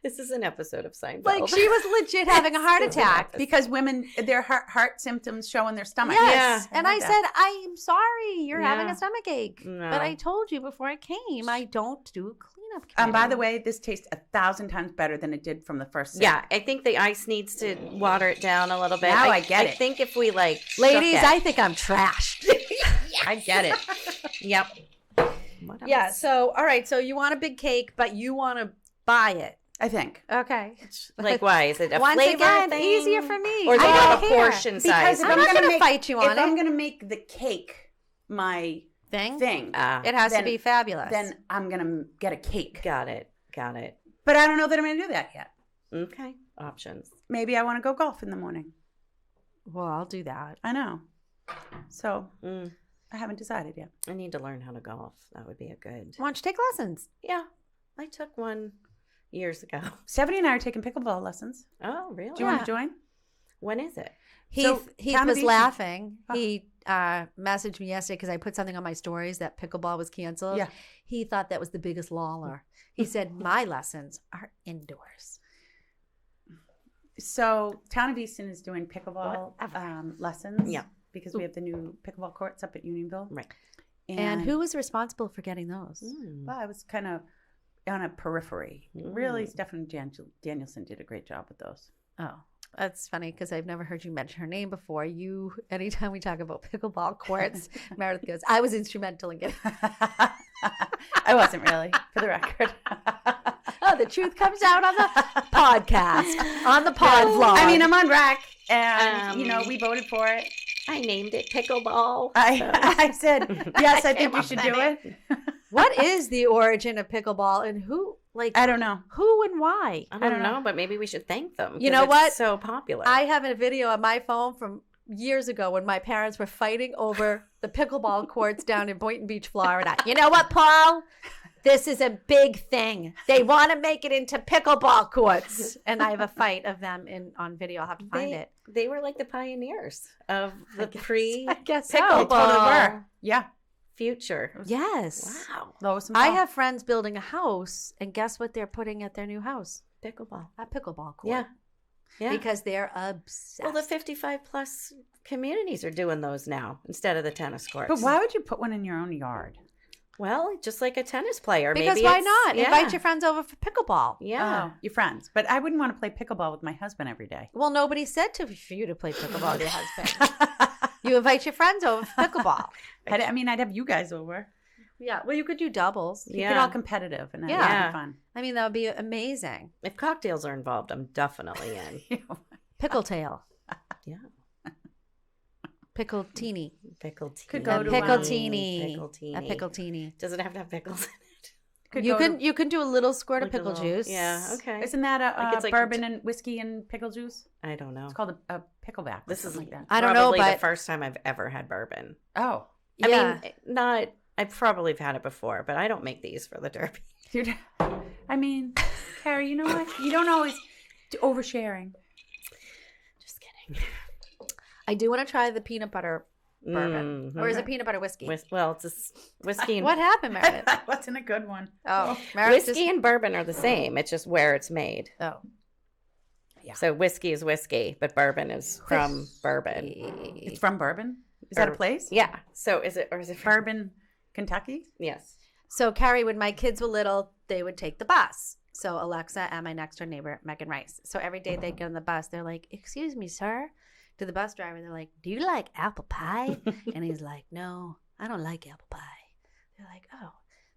This is an episode of Seinfeld. Like, she was legit having a heart attack. Because women, their heart symptoms show in their stomach. Yes. Yeah. And I said, "I'm sorry, you're having a stomach ache." No. But I told you before I came, I don't do cleanup committee. By the way, this tastes 1,000 times better than it did from the first sip. Yeah, I think the ice needs to water it down a little bit. Now I get it. I think if we ladies, I think I'm trashed. I get it. Yep. Yeah. So, all right. So you want a big cake, but you want to buy it. I think. Okay. Like, why? Is it a Once flavor again, thing? easier for me. Or is it I a don't care. portion size? Because I'm not going to fight you on if it. I'm going to make the cake my thing, it has to be fabulous. then I'm going to get a cake. Got it. But I don't know that I'm going to do that yet. Okay. Options. Maybe I want to go golf in the morning. Well, I'll do that. I know. So I haven't decided yet. I need to learn how to golf. That would be a good. Why don't you take lessons? Yeah. I took one years ago. Stephanie and I are taking pickleball lessons. Oh, really? Do you want to join? When is it? Heath was laughing. He messaged me yesterday because I put something on my stories that pickleball was canceled. Yeah. He thought that was the biggest loller. He said, "My lessons are indoors." So Town of Easton is doing pickleball lessons. Yeah. Because we have the new pickleball courts up at Unionville. Right. And who was responsible for getting those? Well, I was kind of on a periphery. Really, Stephanie Danielson did a great job with those. Oh, that's funny because I've never heard you mention her name before. Anytime we talk about pickleball courts, Meredith goes, "I was instrumental in getting." I wasn't really, for the record. Oh, the truth comes out on the podcast, on the pod vlog. I mean, I'm on rack, and we voted for it. I named it pickleball. I said, yes, I think we should do it. What is the origin of pickleball and who, I don't know. Who and why? I don't know, but maybe we should thank them. You know what? It's so popular. I have a video on my phone from years ago when my parents were fighting over the pickleball courts down in Boynton Beach, Florida. You know what, Paul? This is a big thing. They want to make it into pickleball courts. And I have a fight of them on video. I'll have to find it. They were like the pioneers of the pickleball. So. Totally were. Yeah. Future. Yes. Wow. I have friends building a house, and guess what they're putting at their new house? Pickleball. A pickleball court. Yeah. Yeah. Because they're obsessed. Well, the 55 plus communities are doing those now instead of the tennis courts. But why would you put one in your own yard? Well, just like a tennis player. Because maybe why not? Yeah. Invite your friends over for pickleball. Yeah. Oh, your friends. But I wouldn't want to play pickleball with my husband every day. Well, nobody said for you to play pickleball with your husband. You invite your friends over for pickleball. I'd have you guys over. Yeah. Well, you could do doubles. Keep it all competitive and that'd be fun. I mean, that would be amazing. If cocktails are involved, I'm definitely in. Pickle tail. Yeah. Pickle-teeny. Pickle-teeny. Could go to pickle-teeny. Pickle-teeny. A pickle-teeny. Does it have to have pickles in it? You can do a little squirt of pickle juice. Yeah, okay. Isn't that it's like bourbon and whiskey and pickle juice? I don't know. It's called a pickleback. This is like that. I don't know, but the first time I've ever had bourbon. Oh. Yeah. I mean, I probably have had it before, but I don't make these for the Derby. Dude, I mean, Kerry, you know what? You don't always do oversharing. Just kidding. I do want to try the peanut butter bourbon. Or is it peanut butter whiskey? Well, it's a whiskey and What happened, Meredith? That wasn't a good one. Oh, whiskey and bourbon are the same. It's just where it's made. Oh. Yeah. So whiskey is whiskey, but bourbon is from bourbon. It's from Bourbon? Is that a place? Yeah. So is it from Bourbon, Kentucky? Yes. So, Carrie, when my kids were little, they would take the bus. So Alexa and my next door neighbor, Megan Rice. So every day they get on the bus, they're like, "Excuse me, sir." To the bus driver, they're like, "Do you like apple pie?" And he's like, "No, I don't like apple pie." They're like, "Oh."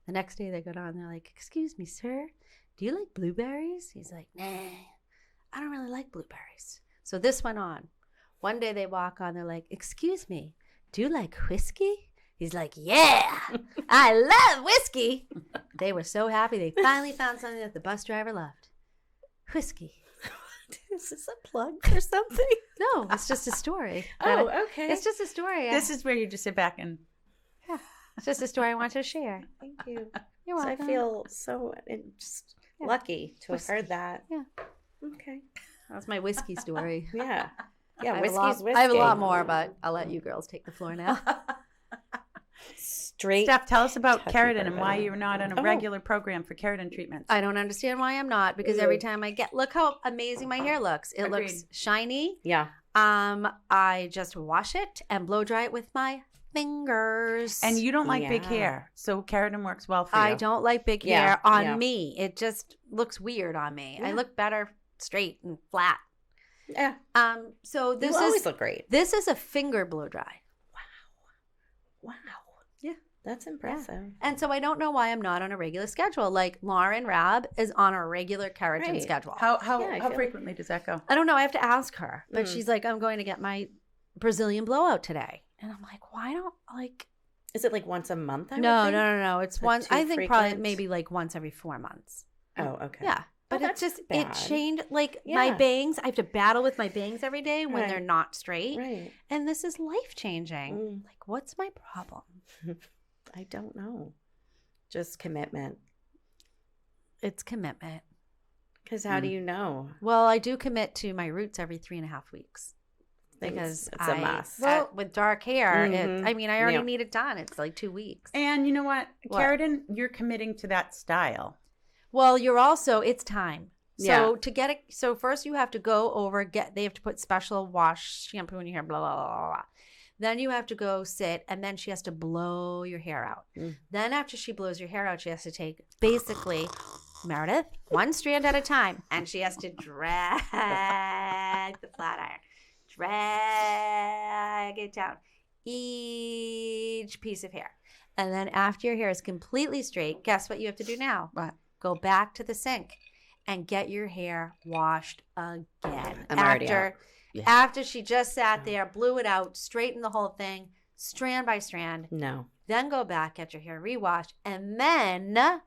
The next day they go down, they're like, "Excuse me, sir, do you like blueberries?" He's like, "Nah, I don't really like blueberries." So this went on. One day they walk on, they're like, "Excuse me, do you like whiskey?" He's like, "Yeah, I love whiskey." They were so happy. They finally found something that the bus driver loved. Whiskey. Is this a plug for something? No, it's just a story. Oh, okay. It's just a story. This is where you just sit back and... Yeah, it's just a story I want to share. Thank you. You're So welcome. I feel so just lucky to have heard that. Yeah. Okay. That was my whiskey story. Yeah. Yeah, I whiskey's whiskey. I have a lot more, but I'll let you girls take the floor now. Straight. Steph, tell us about Touchy keratin and bourbon. why you're not on a regular program for keratin treatments. I don't understand why I'm not, because every time I look how amazing my hair looks. It Agreed. looks shiny. Yeah. I just wash it and blow dry it with my fingers. And you don't like big Yeah. hair, so keratin works well for you. I don't like big Yeah, hair on yeah. me. It just looks weird on me. I Yeah. look better straight and flat. Yeah. So this You always is look great. this is a finger blow dry. Wow. Yeah. That's impressive. And so I don't know why I'm not on a regular schedule. Like Lauren Rab is on a regular keratin Right. schedule. How Yeah, I how feel frequently does that go? I don't know. I have to ask her. But Mm. she's like, "I'm going to get my Brazilian blowout today." And I'm like, "Why don't like Is it like once a month? I would No, think? no. It's Like once too I think probably frequent? maybe like once every 4 months. Oh, okay. Yeah. But Oh, it's that's just bad. it changed like my Yeah. bangs. I have to battle with my bangs every day when Right. they're not straight. Right. And this is life changing. Mm. Like, what's my problem? I don't know. Just commitment. It's commitment. Because how do you know? Well, I do commit to my roots every 3.5 weeks. Because it's a must. Well, with dark hair, Mhm. I already Yeah. need it done. It's like 2 weeks. And you know what? What? Keratin, you're committing to that style. Well, you're also, it's time. So Yeah. to get it, so first you have to go over, they have to put special wash shampoo in your hair, blah, blah, blah, blah, blah. Then you have to go sit, and then she has to blow your hair out. Mm. Then after she blows your hair out, she has to take basically, Meredith, one strand at a time, and she has to drag the flat iron. Drag it down each piece of hair. And then after your hair is completely straight, guess what you have to do now? What? Go back to the sink and get your hair washed again. I'm already out. After she just sat there, blew it out, straightened the whole thing, strand by strand, No. then go back, get your hair rewashed, and then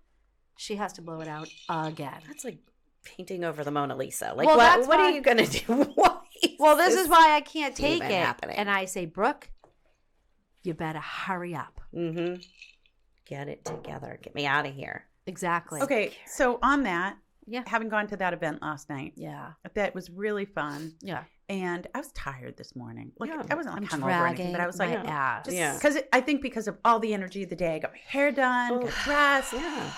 she has to blow it out again. That's like painting over the Mona Lisa. Like, Well, that's what why- are you going to do? Why Well, this is why I can't take even it. happening? And I say, Brooke, you better hurry up. Mm-hmm. Get it together. Get me out of here. Exactly. Okay, so on that, Yeah. having gone to that event last night, Yeah. that was really fun. Yeah. And I was tired this morning. Like Yeah. I wasn't like I'm hungover or anything, dragging but I was my like, ass. Yeah. because I think because of all the energy of the day, I got my hair done, got dressed, Yeah.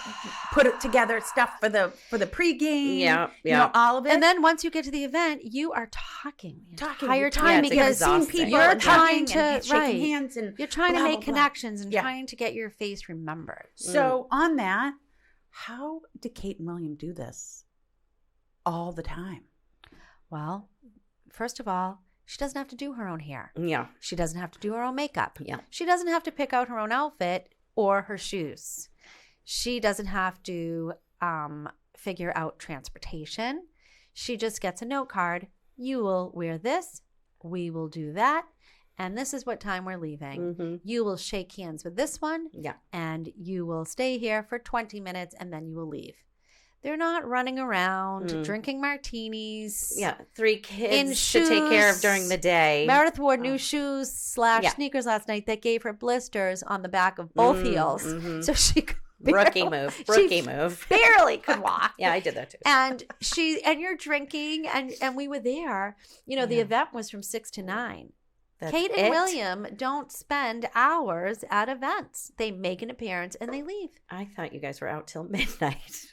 put it together, stuff for the pregame. Yeah, you yeah. know, all of it. And then once you get to the event, you are talking the entire you're time Yeah, it's because seeing exhausting. people, you're and trying hugging to and shaking right. hands, and You're trying to blah, make blah, blah. connections and Yeah. trying to get your face remembered. So on that, how did Kate and William do this all the time? Well, first of all, she doesn't have to do her own hair. Yeah. She doesn't have to do her own makeup. Yeah. She doesn't have to pick out her own outfit or her shoes. She doesn't have to figure out transportation. She just gets a note card. You will wear this. We will do that. And this is what time we're leaving. Mm-hmm. You will shake hands with this one. Yeah. And you will stay here for 20 minutes and then you will leave. They're not running around drinking martinis. Yeah. 3 kids In to take care of shoes. during the day. Meredith wore new shoes / Yeah. sneakers last night that gave her blisters on the back of both heels. mhm. So she could Rookie barely- move. she Rookie move. barely could walk. Yeah, I did that too. And you're drinking and we were there. You know, the event was from 6 to 9. Kate and William don't spend hours at events. They make an appearance and they leave. I thought you guys were out till midnight.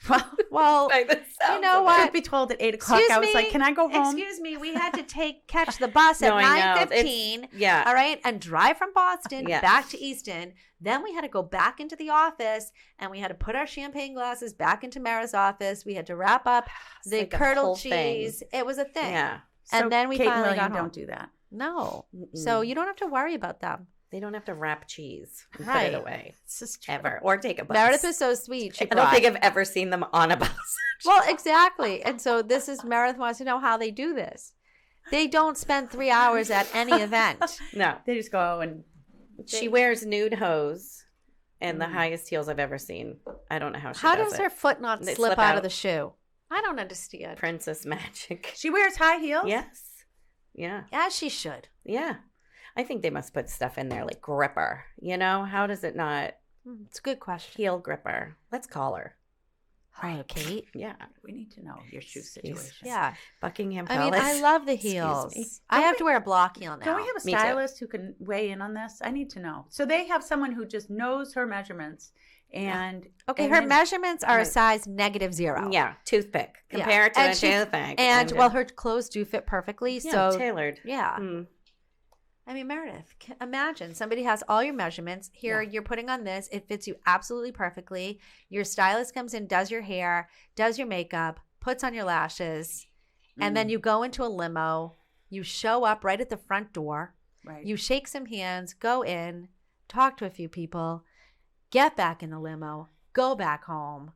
Well, you know what? I'd be told at 8 o'clock. I was like, can I go home? Excuse me. We had to catch the bus at 9:15. Yeah. All right. And drive from Boston back to Easton. Then we had to go back into the office and we had to put our champagne glasses back into Mara's office. We had to wrap up the curdled cheese. It was a thing. Yeah. And then we Kate finally and William got home. don't do that. No. So you don't have to worry about them. They don't have to wrap cheese and Right. put it away. This is true. Ever. Or take a bus. Meredith is so sweet. I don't think I've ever seen them on a bus. Well, exactly. And so Meredith wants to know how they do this. They don't spend 3 hours at any event. No. They just go and... She wears nude hose and the highest heels I've ever seen. I don't know how she does it. How does her foot not They slip slip out out. of the shoe? I don't understand. Princess magic. She wears high heels? Yes. Yeah. As she should. Yeah. I think they must put stuff in there like gripper. You know, how does it not? It's a good question. Heel gripper. Let's call her. Oh, Kate. Yeah. We need to know your shoe situation. Yeah. Buckingham I mean, Palace. I love the Excuse heels. me. I have to wear a block heel now. Don't we have a Me too. stylist who can weigh in on this? I need to know. So they have someone who just knows her measurements and... Okay, and her then- measurements are a size -0. Yeah. Toothpick. Yeah. Compare it to And a she- toothpick. And, well, her clothes do fit perfectly. yeah, So, tailored. yeah. Mm. I mean, Meredith, imagine somebody has all your measurements. Here, you're putting on this. It fits you absolutely perfectly. Your stylist comes in, does your hair, does your makeup, puts on your lashes, and then you go into a limo. You show up right at the front door. Right. You shake some hands, go in, talk to a few people, get back in the limo, go back home.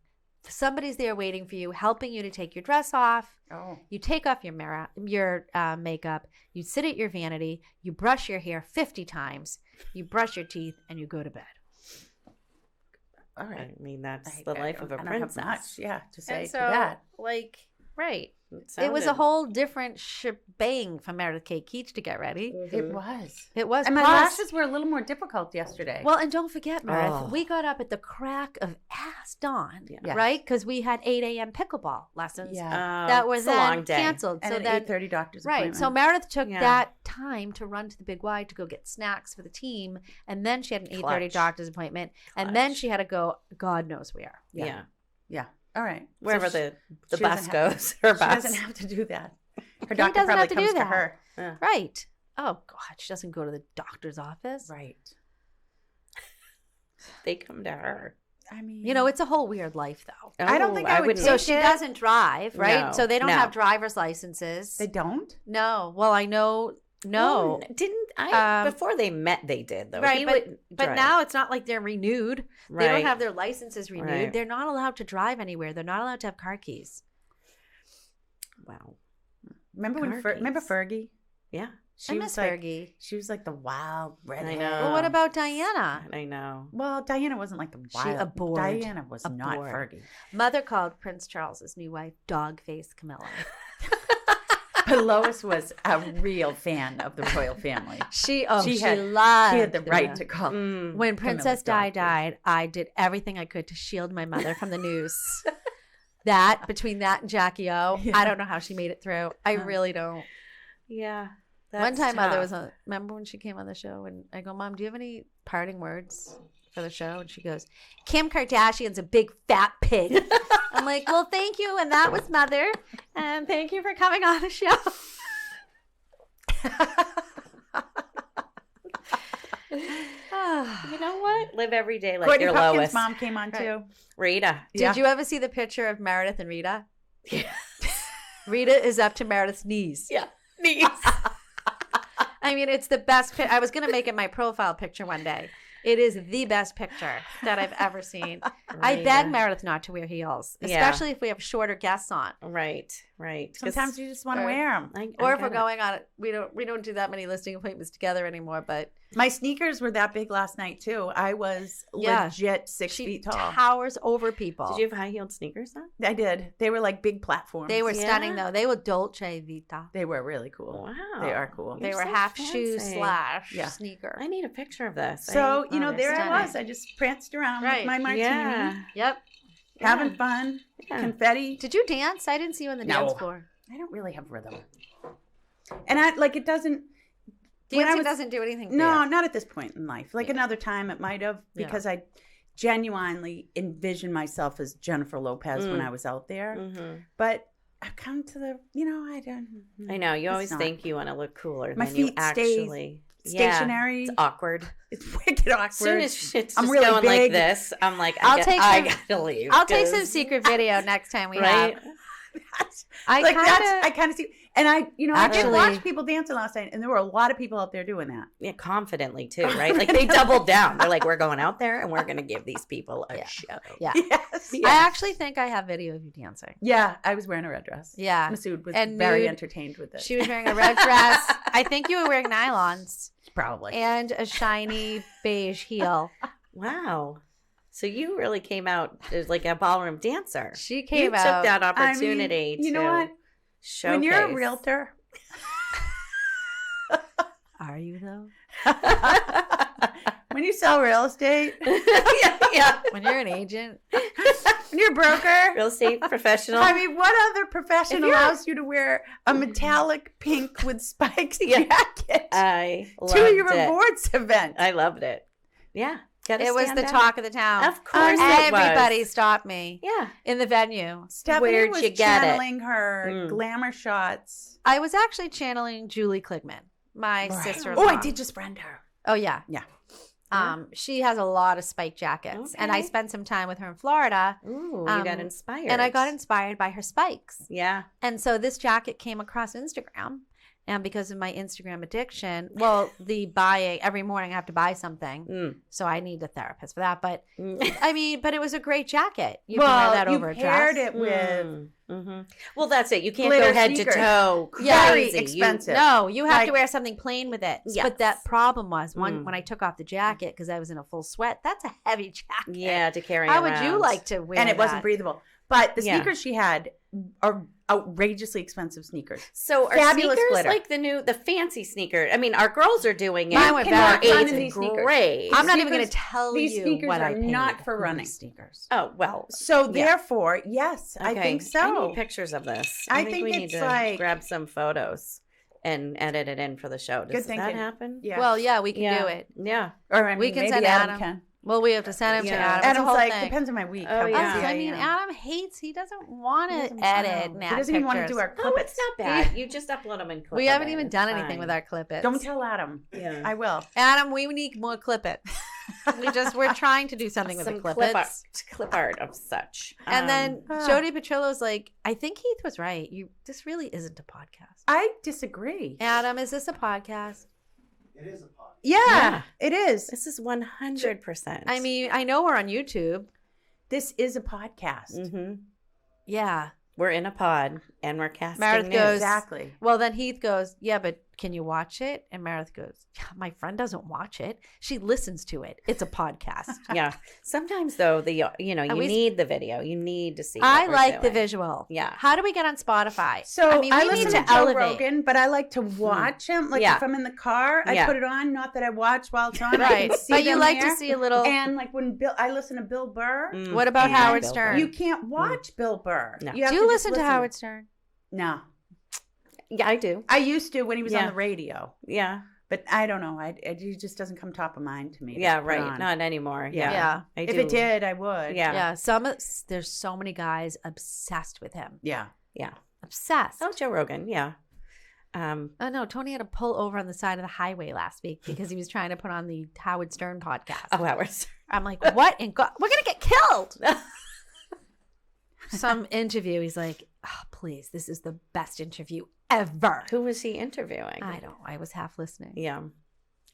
Somebody's there waiting for you, helping you to take your dress off. Oh. You take off your makeup. You sit at your vanity. You brush your hair 50 times. You brush your teeth, and you go to bed. All right. I mean, that's the life of a I don't have princess. much, yeah, to say And to that. right. It It was a sounded- whole different shebang for Meredith Keach to get ready. It was. It was. And my Plus- lashes were a little more difficult yesterday. Well, and don't forget, Meredith, Oh. we got up at the crack of ass dawn, Yes. right? Because we had 8 a.m. pickleball lessons Yeah. that were it's a then long day. canceled. and So an then 8:30 doctor's right. appointment. So Meredith took Yeah. that time to run to the Big Y to go get snacks for the team, and then she had an 8:30 Clutch. doctor's appointment, and then Clutch. she had to go God knows where. Yeah. Yeah. All right. Wherever So the she bus doesn't goes. Her she bus. doesn't have to do that. Her He doctor doesn't probably have to do comes to that. her. Yeah. Right. Oh God, she doesn't go to the doctor's office. Right. They come to her. I mean, You know, it's a whole weird life though. I don't think I would wouldn't. So take she it. doesn't drive, right? No, So they don't no. have driver's licenses. they don't. No. Well, I know. No. Didn't I? Um, Before they met, they did though. Right, He but wouldn't drive. now it's not like they're renewed. Right. They don't have their licenses renewed. Right. They're not allowed to drive anywhere. They're not allowed to have car keys. Wow. Remember when? Car Remember keys. Fergie? Yeah. She I was miss like, Fergie. she was like the wild redhead. know. Well, what about Diana? I know. Well, Diana wasn't like the wild. abhorred. Diana was not Abhorred. Fergie. Mother called Prince Charles's new wife Dog Face Camilla. But Lois was a real fan of the royal family. She loved. She She had the right to call. Mm. When Princess Di Camilla's dog died, I did everything I could to shield my mother from the news. Between that and Jackie O, Yeah. I don't know how she made it through. I really don't. Yeah. One time, Mother tough. was on. Remember when she came on the show? And I go, Mom, do you have any parting words for the show? And she goes, Kim Kardashian's a big fat pig. I'm like, well, thank you, and that was Mother, and thank you for coming on the show. You know what? Live every day like Courtney your Pumpkin's Lois. mom came on Right. too. Rita. Did you ever see the picture of Meredith and Rita? Rita is up to Meredith's knees. Yeah. Knees. I mean, it's the best. I was going to make it my profile picture one day. It is the best picture that I've ever seen. I beg Meredith not to wear heels, especially if we have shorter guests on. Right. Right. Sometimes you just want to wear them. Or if we're going on it, we don't do that many listing appointments together anymore. But My sneakers were that big last night too. I was legit 6 she feet tall. towers over people. Did you have high heeled sneakers then? I did. They were like big platforms. They were Yeah? stunning though. They were Dolce Vita. They were really cool. Wow. They are cool. They You're were so half shoe fancy. Yeah. sneaker. I need a picture of this. So, they're there I stunning. was. I just pranced around Right. with my martini, Yeah. Yep. having fun, Yeah. confetti. Did you dance? I didn't see you on the No. dance floor. I don't really have rhythm. And I like it doesn't Dancing doesn't do anything for No, you. not at this point in life. Like another time it might have, because I genuinely envisioned myself as Jennifer Lopez when I was out there. Mm-hmm. But I've come to the, I don't. I know. You always think you want to look cooler my than feet you actually. Stationary. It's awkward. It's wicked awkward. As soon as it's I'm just really going big. like this, I'm like, I gotta leave. I'll take some secret video next time we have. I kind of see, and I did Actually- watch people dancing last night, and there were a lot of people out there doing that. Yeah, confidently too, right? Like they doubled down. They're like, we're going out there and we're going to give these people a show. Yeah. Yes. I actually think I have video of you dancing. Yeah, I was wearing a red dress. Yeah. Masood was And very nude. entertained with it. She was wearing a red dress. I think you were wearing nylons. Probably. And a shiny beige heel. Wow. So you really came out as like a ballroom dancer. She came You out. took that opportunity you to know what? showcase. When you're a realtor. Are you though? When you sell real estate. yeah. When you're an agent. When you're a broker. Real estate professional. I mean, what other profession allows you to wear a metallic pink with spikes jacket I loved to your it. awards event? I loved it. Yeah. It was the talk of the town. Of course it was. Everybody stopped me. Yeah. In the venue. Stephanie Where'd was you get it? channeling her glamour shots. I was actually channeling Julie Klickman, my sister-in-law. Oh, I did just friend her. Oh, yeah. Yeah. She has a lot of spike jackets. And I spent some time with her in Florida. Ooh, you got inspired. And I got inspired by her spikes. Yeah. And so this jacket came across Instagram. And because of my Instagram addiction, the buying, every morning I have to buy something. So I need a therapist for that. But I mean, but it was a great jacket. You can wear that over a dress. You paired it with Well, that's it. You can't glitter go head sneakers. to toe. Very Crazy. expensive. No, you have Like- to wear something plain with it. Yes. But that problem was when I took off the jacket because I was in a full sweat. That's a heavy jacket. Yeah, to carry How around. would you like to wear and it wasn't that? breathable. But the Yeah. sneakers she had are outrageously expensive sneakers. So are Fabulous sneakers glitter. like the fancy sneaker? I mean, our girls are doing it. Mine were cannot very run in easy. these sneakers. Great. I'm not even Sneakers- going to tell these you sneakers what are I paid not for these running. sneakers. Oh, well. So therefore, yes, I Okay. think so. I need pictures of this. I think think we it's need to like- grab some photos and edit it in for the show. Does that thinking. happen? Yeah. Well, yeah, we can do it. Yeah. or I mean, we can maybe send Adam Adam. can. Well, we have to send him to Yeah. Adam. It's a Adam's whole like, thing. depends on my week. Oh, how yeah. busy I mean, am. Adam hates. He doesn't want to edit and He add doesn't even want to pictures. do our Oh, clip. it's not bad. You just upload them and clip We them haven't in. even It's done anything fine. with our clip it. Don't tell Adam. Yeah. I will. Adam, we need more clip it. we're trying to do something with Some the clip clip art, its. clip art of such. And then Jody Petrillo's like, I think Heath was right. This really isn't a podcast. I disagree. Adam, is this a podcast? It is a podcast. Yeah, it is. this is 100%. I mean, I know we're on YouTube. This is a podcast. Mm-hmm. Yeah. We're in a pod and we're casting Meredith news. goes, Exactly. Well, then Heath goes, yeah, but can you watch it? And Meredith goes, yeah, my friend doesn't watch it. She listens to it. It's a podcast. Yeah. Sometimes though, you need the video. You need to see. I what we're like the doing. visual. Yeah. How do we get on Spotify? So I mean, we listen need to to Joe elevate. Rogan, but I like to watch him. Like Yeah. if I'm in the car, I Yeah. put it on. Not that I watch while it's on. I Right. can see But you them like there. to see a little. And like when I listen to Bill Burr, Mm. What about Yeah, Howard Bill Stern? Burr. you can't watch Bill Burr. No. You have do you to just listen to Howard Stern? No, Yeah, I do. I used to when he was on Yeah. the radio, Yeah. but I don't know. It just doesn't come top of mind to me. to Yeah. put Right. on. Not anymore. Yeah. Yeah. I If do. it did, I would. Yeah. Yeah. There's so many guys obsessed with him. Yeah. Yeah. Obsessed. Oh, Joe Rogan. Yeah. Oh no, Tony had to pull over on the side of the highway last week because he was trying to put on the Howard Stern podcast. Oh, Howard Stern. I'm like, what? In God, we're gonna get killed. Some interview. He's like, oh, please, this is the best interview ever. Who was he interviewing? I was half listening. Yeah.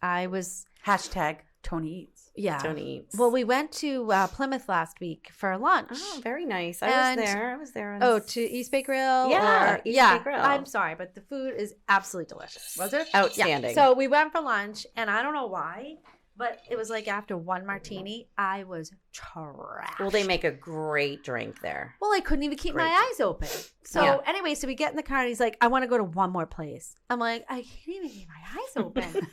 I was. Hashtag Tony Eats. Yeah. Tony Eats. Well, we went to Plymouth last week for lunch. Oh, very nice. And- I was there. Oh, to East Bay Grill? Yeah, or, East Bay Grill. I'm sorry, but the food is absolutely delicious. Was it? Outstanding. Yeah. So we went for lunch, and I don't know why, but it was like after one martini, I was trashed. Well, they make a great drink there. Well, I couldn't even keep Great. my eyes open. So Yeah. anyway, so we get in the car, and he's like, I want to go to one more place. I'm like, I can't even keep my eyes open.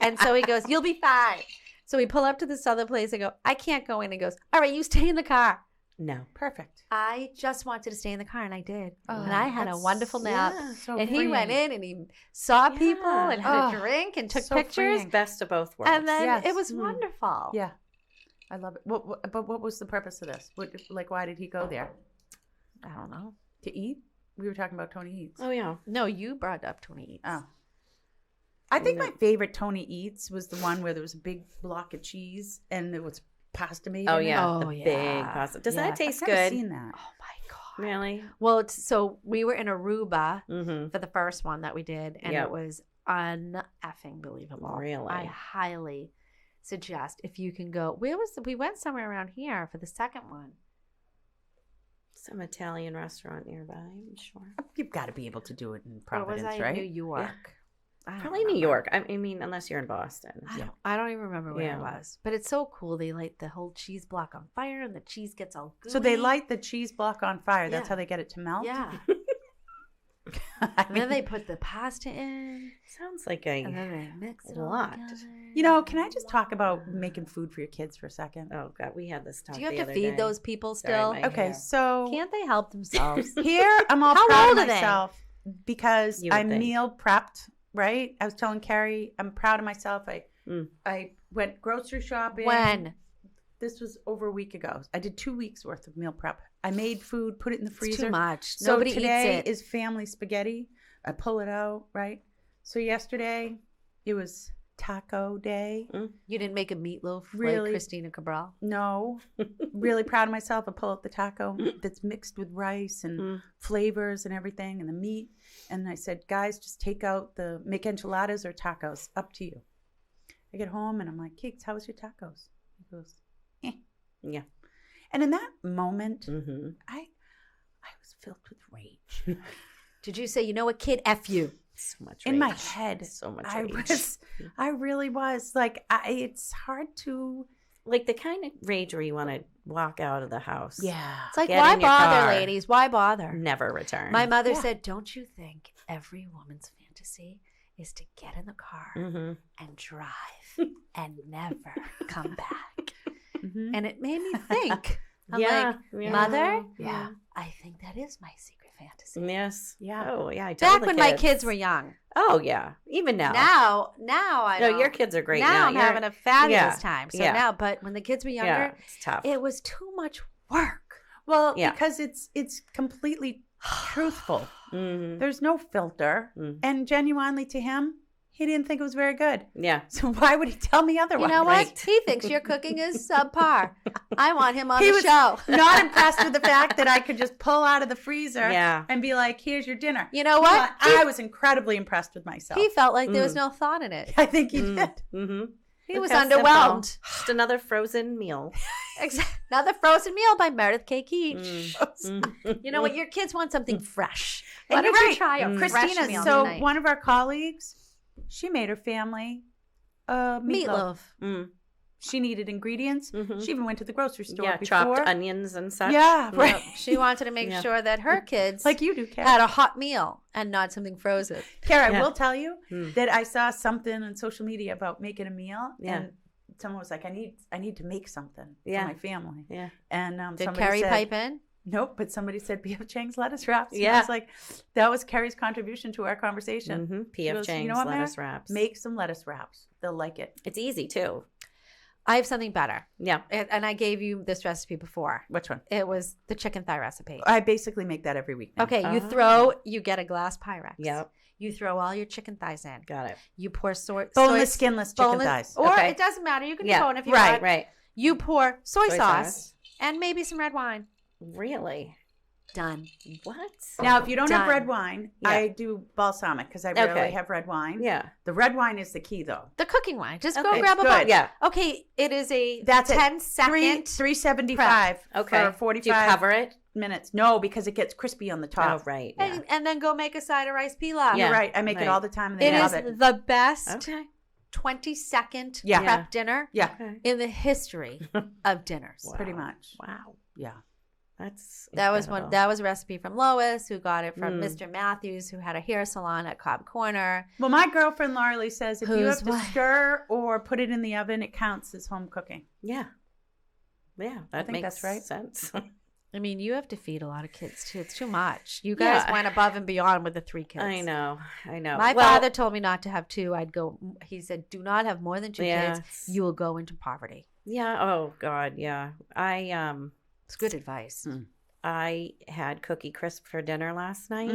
And so he goes, you'll be fine. So we pull up to this other place. I go, I can't go in. He goes, all right, you stay in the car. No. Perfect. I just wanted to stay in the car, and I did. Oh, and I had a that's- wonderful nap. Yeah. So And he went freeing. in and he saw people and had Oh, a drink and took so pictures. freeing. Best of both worlds. And then Yes. it was Mm. wonderful. Yeah. I love it. But what was the purpose of this? Why did he go there? I don't know. To eat? We were talking about Tony Eats. Oh, yeah. No, you brought up Tony Eats. Oh. I think my favorite Tony Eats was the one where there was a big block of cheese and there was pasta made Oh, in it. yeah. Oh, the yeah. big pasta. Does Yeah. that taste I've never good? seen that. Oh my God. Really? Well, so we were in Aruba Mm-hmm. for the first one that we did, and Yep. it was un-effing believable. Really? I highly suggest if you can go. We went somewhere around here for the second one. Some Italian restaurant nearby, I'm sure. You've got to be able to do it in Or was Providence, I in right? New York? I don't Probably New remember. York. I mean, unless you're in Boston. I don't even remember where Yeah. it was, but it's so cool. They light the whole cheese block on fire, and the cheese gets all gooey. So they light the cheese block on fire. That's Yeah. how they get it to melt? Yeah, I and then mean, they put the pasta in, Sounds like and a... then they mix it all lot. together. you know, can I just talk about making food for your kids for a second? Oh, God. We had this talk Do you have the to other feed day. those people Sorry, still? my- Okay, Yeah. so Can't they help themselves? here I'm all How proud old of are they? myself because You would I'm think. meal prepped, right? I was telling Kerry, I'm proud of myself. Mm. I went grocery shopping. When? This was over a week ago. I did 2 weeks worth of meal prep. I made food, put it in the It's freezer. too much. So Nobody today eats it. is family spaghetti. I pull it out, right? So yesterday it was taco day. You didn't make a meatloaf Really? like Christina Cabral? No, really proud of myself. I pull out the taco that's mixed with rice and flavors and everything and the meat. And I said, guys, just take out make enchiladas or tacos. Up to you. I get home and I'm like, Keeks, how was your tacos? He goes, eh. Yeah. And in that moment, Mm-hmm. I was filled with rage. Did you say, you know what, kid, F you? So much In my rage. head, So much I rage. really was like, it's hard to. Like the kind of rage where you want to walk out of the house. Yeah. It's like, Get why in your bother, car. ladies? Why bother? Never return. My mother Yeah. said, don't you think every woman's fantasy is to get in the car Mm-hmm. and drive and never come back? Mhm. And it made me think. I'm Yeah. like, Yeah. Mother, Yeah. I think that is my secret fantasy. Yes. Yeah. Oh, yeah. I tell Back the when my kids were young. Oh, yeah. Even now. Now I No, don't. your kids are great. Now I'm You're- having a fabulous yeah, time. So yeah. now, but when the kids were younger, Yeah, it's tough. it was too much work. Well, Yeah. because it's completely truthful. Mhm. There's no filter, Mm. and genuinely to him, he didn't think it was very good. Yeah. So why would he tell me otherwise? You know what? Right. He thinks your cooking is subpar. I want him on He the was show. Not impressed with the fact that I could just pull out of the freezer Yeah. and be like, "Here's your dinner." You know what? But I was incredibly impressed with myself. He felt like there was no thought in it. I think he did. Mm-hmm. He was That's underwhelmed. simple. Just another frozen meal. Another frozen meal by Meredith Keach. Mm. You know what? Your kids want something fresh. And Why you're don't you right. try a fresh Christina, meal so tonight? one of our colleagues, she made her family meatloaf. Mm. She needed ingredients. Mhm. She even went to the grocery store Yeah, before. chopped onions and such. Yeah, right. Yep. She wanted to make Yeah. sure that her kids Like you do, Kara. had a hot meal and not something frozen. Kara, Yeah. I will tell you Mm. that I saw something on social media about making a meal, Yeah. and someone was like, "I need to make something Yeah. for my family." Yeah. And Did somebody Carrie said, pipe in? Nope, but somebody said P.F. Chang's lettuce wraps. And I Yeah. was like, that was Carrie's contribution to our conversation. Mm-hmm. She P.F. goes, Chang's you know what, lettuce Mara? wraps. Make some lettuce wraps. They'll like it. It's easy too. I have something better. Yeah. And I gave you this recipe before. Which one? It was the chicken thigh recipe. I basically make that every week now. Okay, Oh. you get a glass Pyrex. Yep. You throw all your chicken thighs in. Got it. You pour Boneless, skinless chicken boneless- thighs. Or Okay. it doesn't matter. You can do Yeah. bone if you Right. want. Right. You pour soy Soy sauce sauce. and maybe some red wine. Really? Done. What? Now, if you don't have Done. red wine, Yeah. I do balsamic because I rarely Okay. have red wine. Yeah. The red wine is the key, though. The cooking wine. Just go Okay, grab a good. bottle. Yeah. Okay, it is a That's it. 10-second. $3.75 Okay. for 45 Do you cover it? minutes. No, because it gets crispy on the top. Oh, right. Yeah. And then go make a side of rice pilaf. Yeah. You're right. I make Right. it all the time and they It love is it. the best Okay. 20-second Yeah. prep dinner Yeah, Okay. in the history of dinners. Wow. pretty much. Wow. Yeah. That's That incredible. was a recipe from Lois, who got it from Mm. Mr. Matthews, who had a hair salon at Cobb Corner. Well, my girlfriend Laura Lee says if you Who's have to what? stir or put it in the oven, it counts as home cooking. Yeah. Yeah. That think makes that's right. sense. I mean, you have to feed a lot of kids too. It's too much. You guys went above and beyond with the 3 kids. I know. My father told me not to have 2. He said, do not have more than 2 kids. You will go into poverty. Yeah. Oh God. Yeah. It's good advice. I had Cookie Crisp for dinner last night.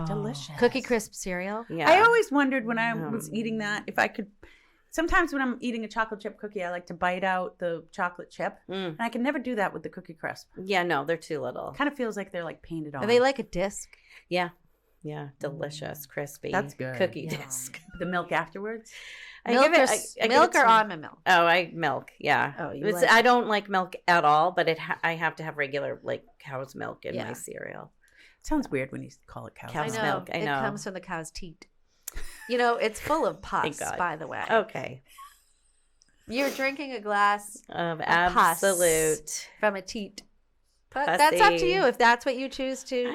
Delicious. Cookie Crisp cereal. Yeah. I always wondered when I was eating that if I could. Sometimes when I'm eating a chocolate chip cookie, I like to bite out the chocolate chip, and I can never do that with the Cookie Crisp. Yeah, no, they're too little. Kind of feels like they're like painted on. Are they like a disc? Yeah, delicious, crispy. That's good. Cookie disc. The milk afterwards. Milk or almond milk? Oh, milk. Yeah. Oh, I don't like milk at all, but I have to have regular like cow's milk in my cereal. Sounds weird when you call it cow's milk. I know. It comes from the cow's teat. It's full of pus, by the way. Okay. You're drinking a glass of absolute from a teat. But that's up to you if that's what you choose to. Is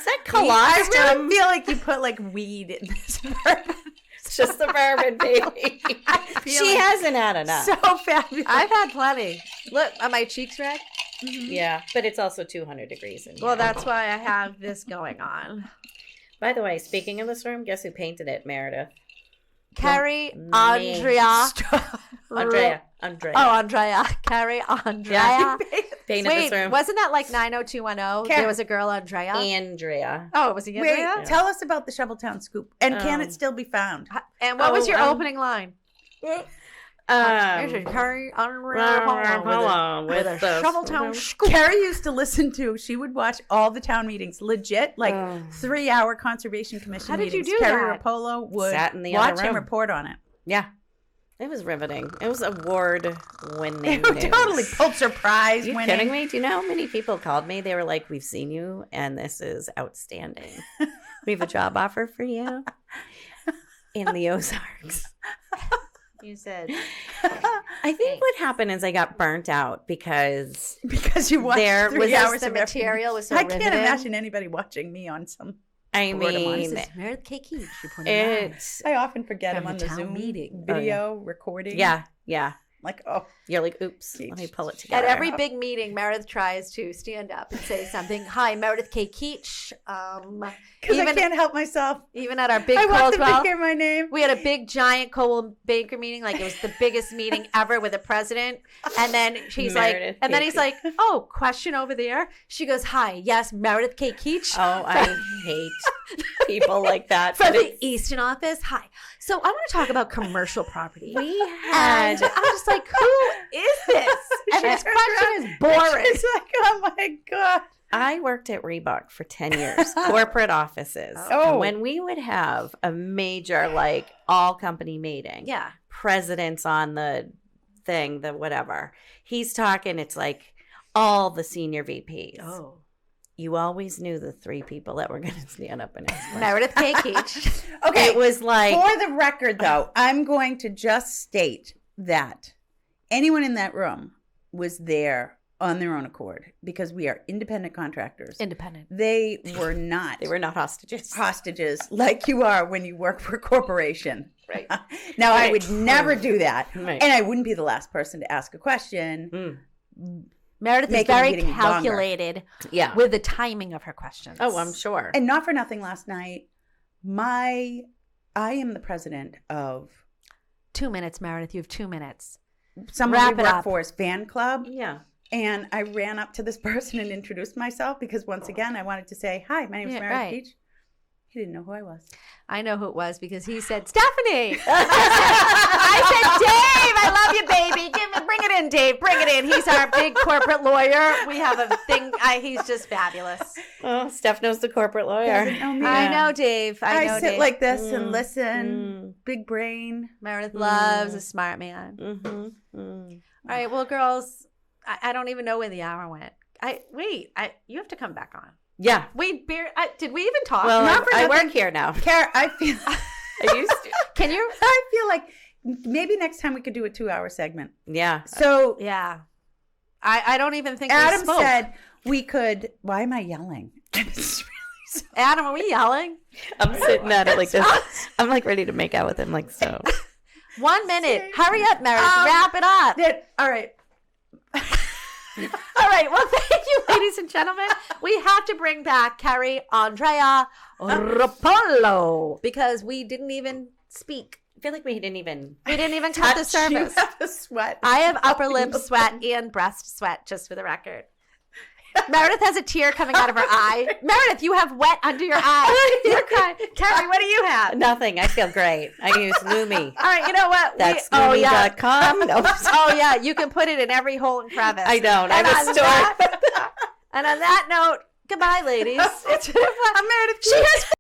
that colostrum? I really feel like you put like weed in this bourbon. It's just the bourbon, baby. She hasn't had enough. So fabulous. I've had plenty. Look, are my cheeks red? Mm-hmm. Yeah, but it's also 200 degrees in here. Well, that's why I have this going on. By the way, speaking of this room, guess who painted it, Meredith? Kerry, Andrea. Andrea. Oh, Andrea. Kerry, Andrea. Yeah. Painted this room. Wasn't that like 90210? There was a girl, Andrea. Andrea. Oh, was it Andrea? Wait, tell us about the Shoveltown scoop. And can it still be found? And what was your opening line? Kerry, Andrea, with a Shoveltown scoop. Kerry used to listen to. She would watch all the town meetings, legit, like 3-hour conservation commission How did meetings. you do Kerry that? Roppolo would Sat in the watch other him room. report on it. Yeah. It was riveting. It was award-winning. Totally Pulitzer Prize Are you winning. kidding me? Do you know how many people called me? They were like, "We've seen you, and this is outstanding. We have a job offer for you in the Ozarks." You said. I think what happened is I got burnt out because you watched 3 hours the of material was so I riveting. can't imagine anybody watching me on some. I mean, this is Meredith Keach reporting live. I often forget From I'm on the the town Zoom meeting. video recording. Yeah. Like, You're like, oops, let me pull it together. At every big meeting, Meredith tries to stand up and say something. Hi, Meredith Keach. Because I can't help myself. Even at our big I want them Coldwell, to hear my name. we had a big, giant Coldwell Banker meeting. Like it was the biggest meeting ever with the president. And then he's Meredith like, and then K. he's like, oh, question over there. She goes, hi, yes, Meredith Keach. Oh, I hate people like that. From the Easton office. Hi. So I want to talk about commercial property. We had. And I'm just like, who is this? And this question is boring. It's like, oh my God. I worked at Reebok for 10 years, corporate offices. Oh. And when we would have a major, like, all company meeting, Yeah. presidents on the thing, the whatever, he's talking, it's like all the senior VPs. Oh. You always knew the 3 people that were going to stand up and ask questions. Meredith Keach. Okay. It was like. For the record, though, I'm going to just state that anyone in that room was there on their own accord because we are independent contractors. Independent. They were not. They were not hostages. Hostages like you are when you work for a corporation. Right. Now, I Right. would never do that. Right. And I wouldn't be the last person to ask a question. Meredith is Making the very meeting calculated Yeah. with the timing of her questions. Oh, I'm sure. And not for nothing last night, I am the president of 2 minutes, Meredith. You have 2 minutes. somebody Wrap we it work up. for's fan club. Yeah. And I ran up to this person and introduced myself because once again, I wanted to say, hi, my name is Meredith right. Keach. He didn't know who I was. I know who it was because he said, Stephanie. I said, Dave, I love you, baby. Bring it in, Dave. Bring it in. He's our big corporate lawyer. We have a thing. He's just fabulous. Oh, Steph knows the corporate lawyer. Doesn't know me. I know, Dave. I know, sit Dave. like this and listen. Big brain. Meredith loves a smart man. Mm-hmm. All right, well, girls, I don't even know where the hour went. You have to come back on. Yeah. Did we even talk? Well, Not for I nothing. work here now. Kara, I feel I used to. Can you? I feel like maybe next time we could do a 2-hour segment. Yeah. So Yeah. I don't even think Adam we spoke. said we could. Why am I yelling? It's really Adam, are we yelling? I'm sitting at it like this. I'm like ready to make out with him like so. 1 minute. Hurry up, Meredith. Wrap it up. All right. All right. Well, thank you, ladies and gentlemen. We have to bring back Kerry Roppolo because we didn't even speak. I feel like we didn't even cut the surface. You have the sweat. I have upper lip sweat and breast sweat, just for the record. Meredith has a tear coming out of her eye. Meredith, you have wet under your eye. You're crying. Kerry, what do you have? Nothing. I feel great. I use Lumi. All right, you know what? That's Lumi.com. No. Oh, yeah. You can put it in every hole and crevice. I don't. I have a store. And on that note, goodbye, ladies. I'm Meredith Keach.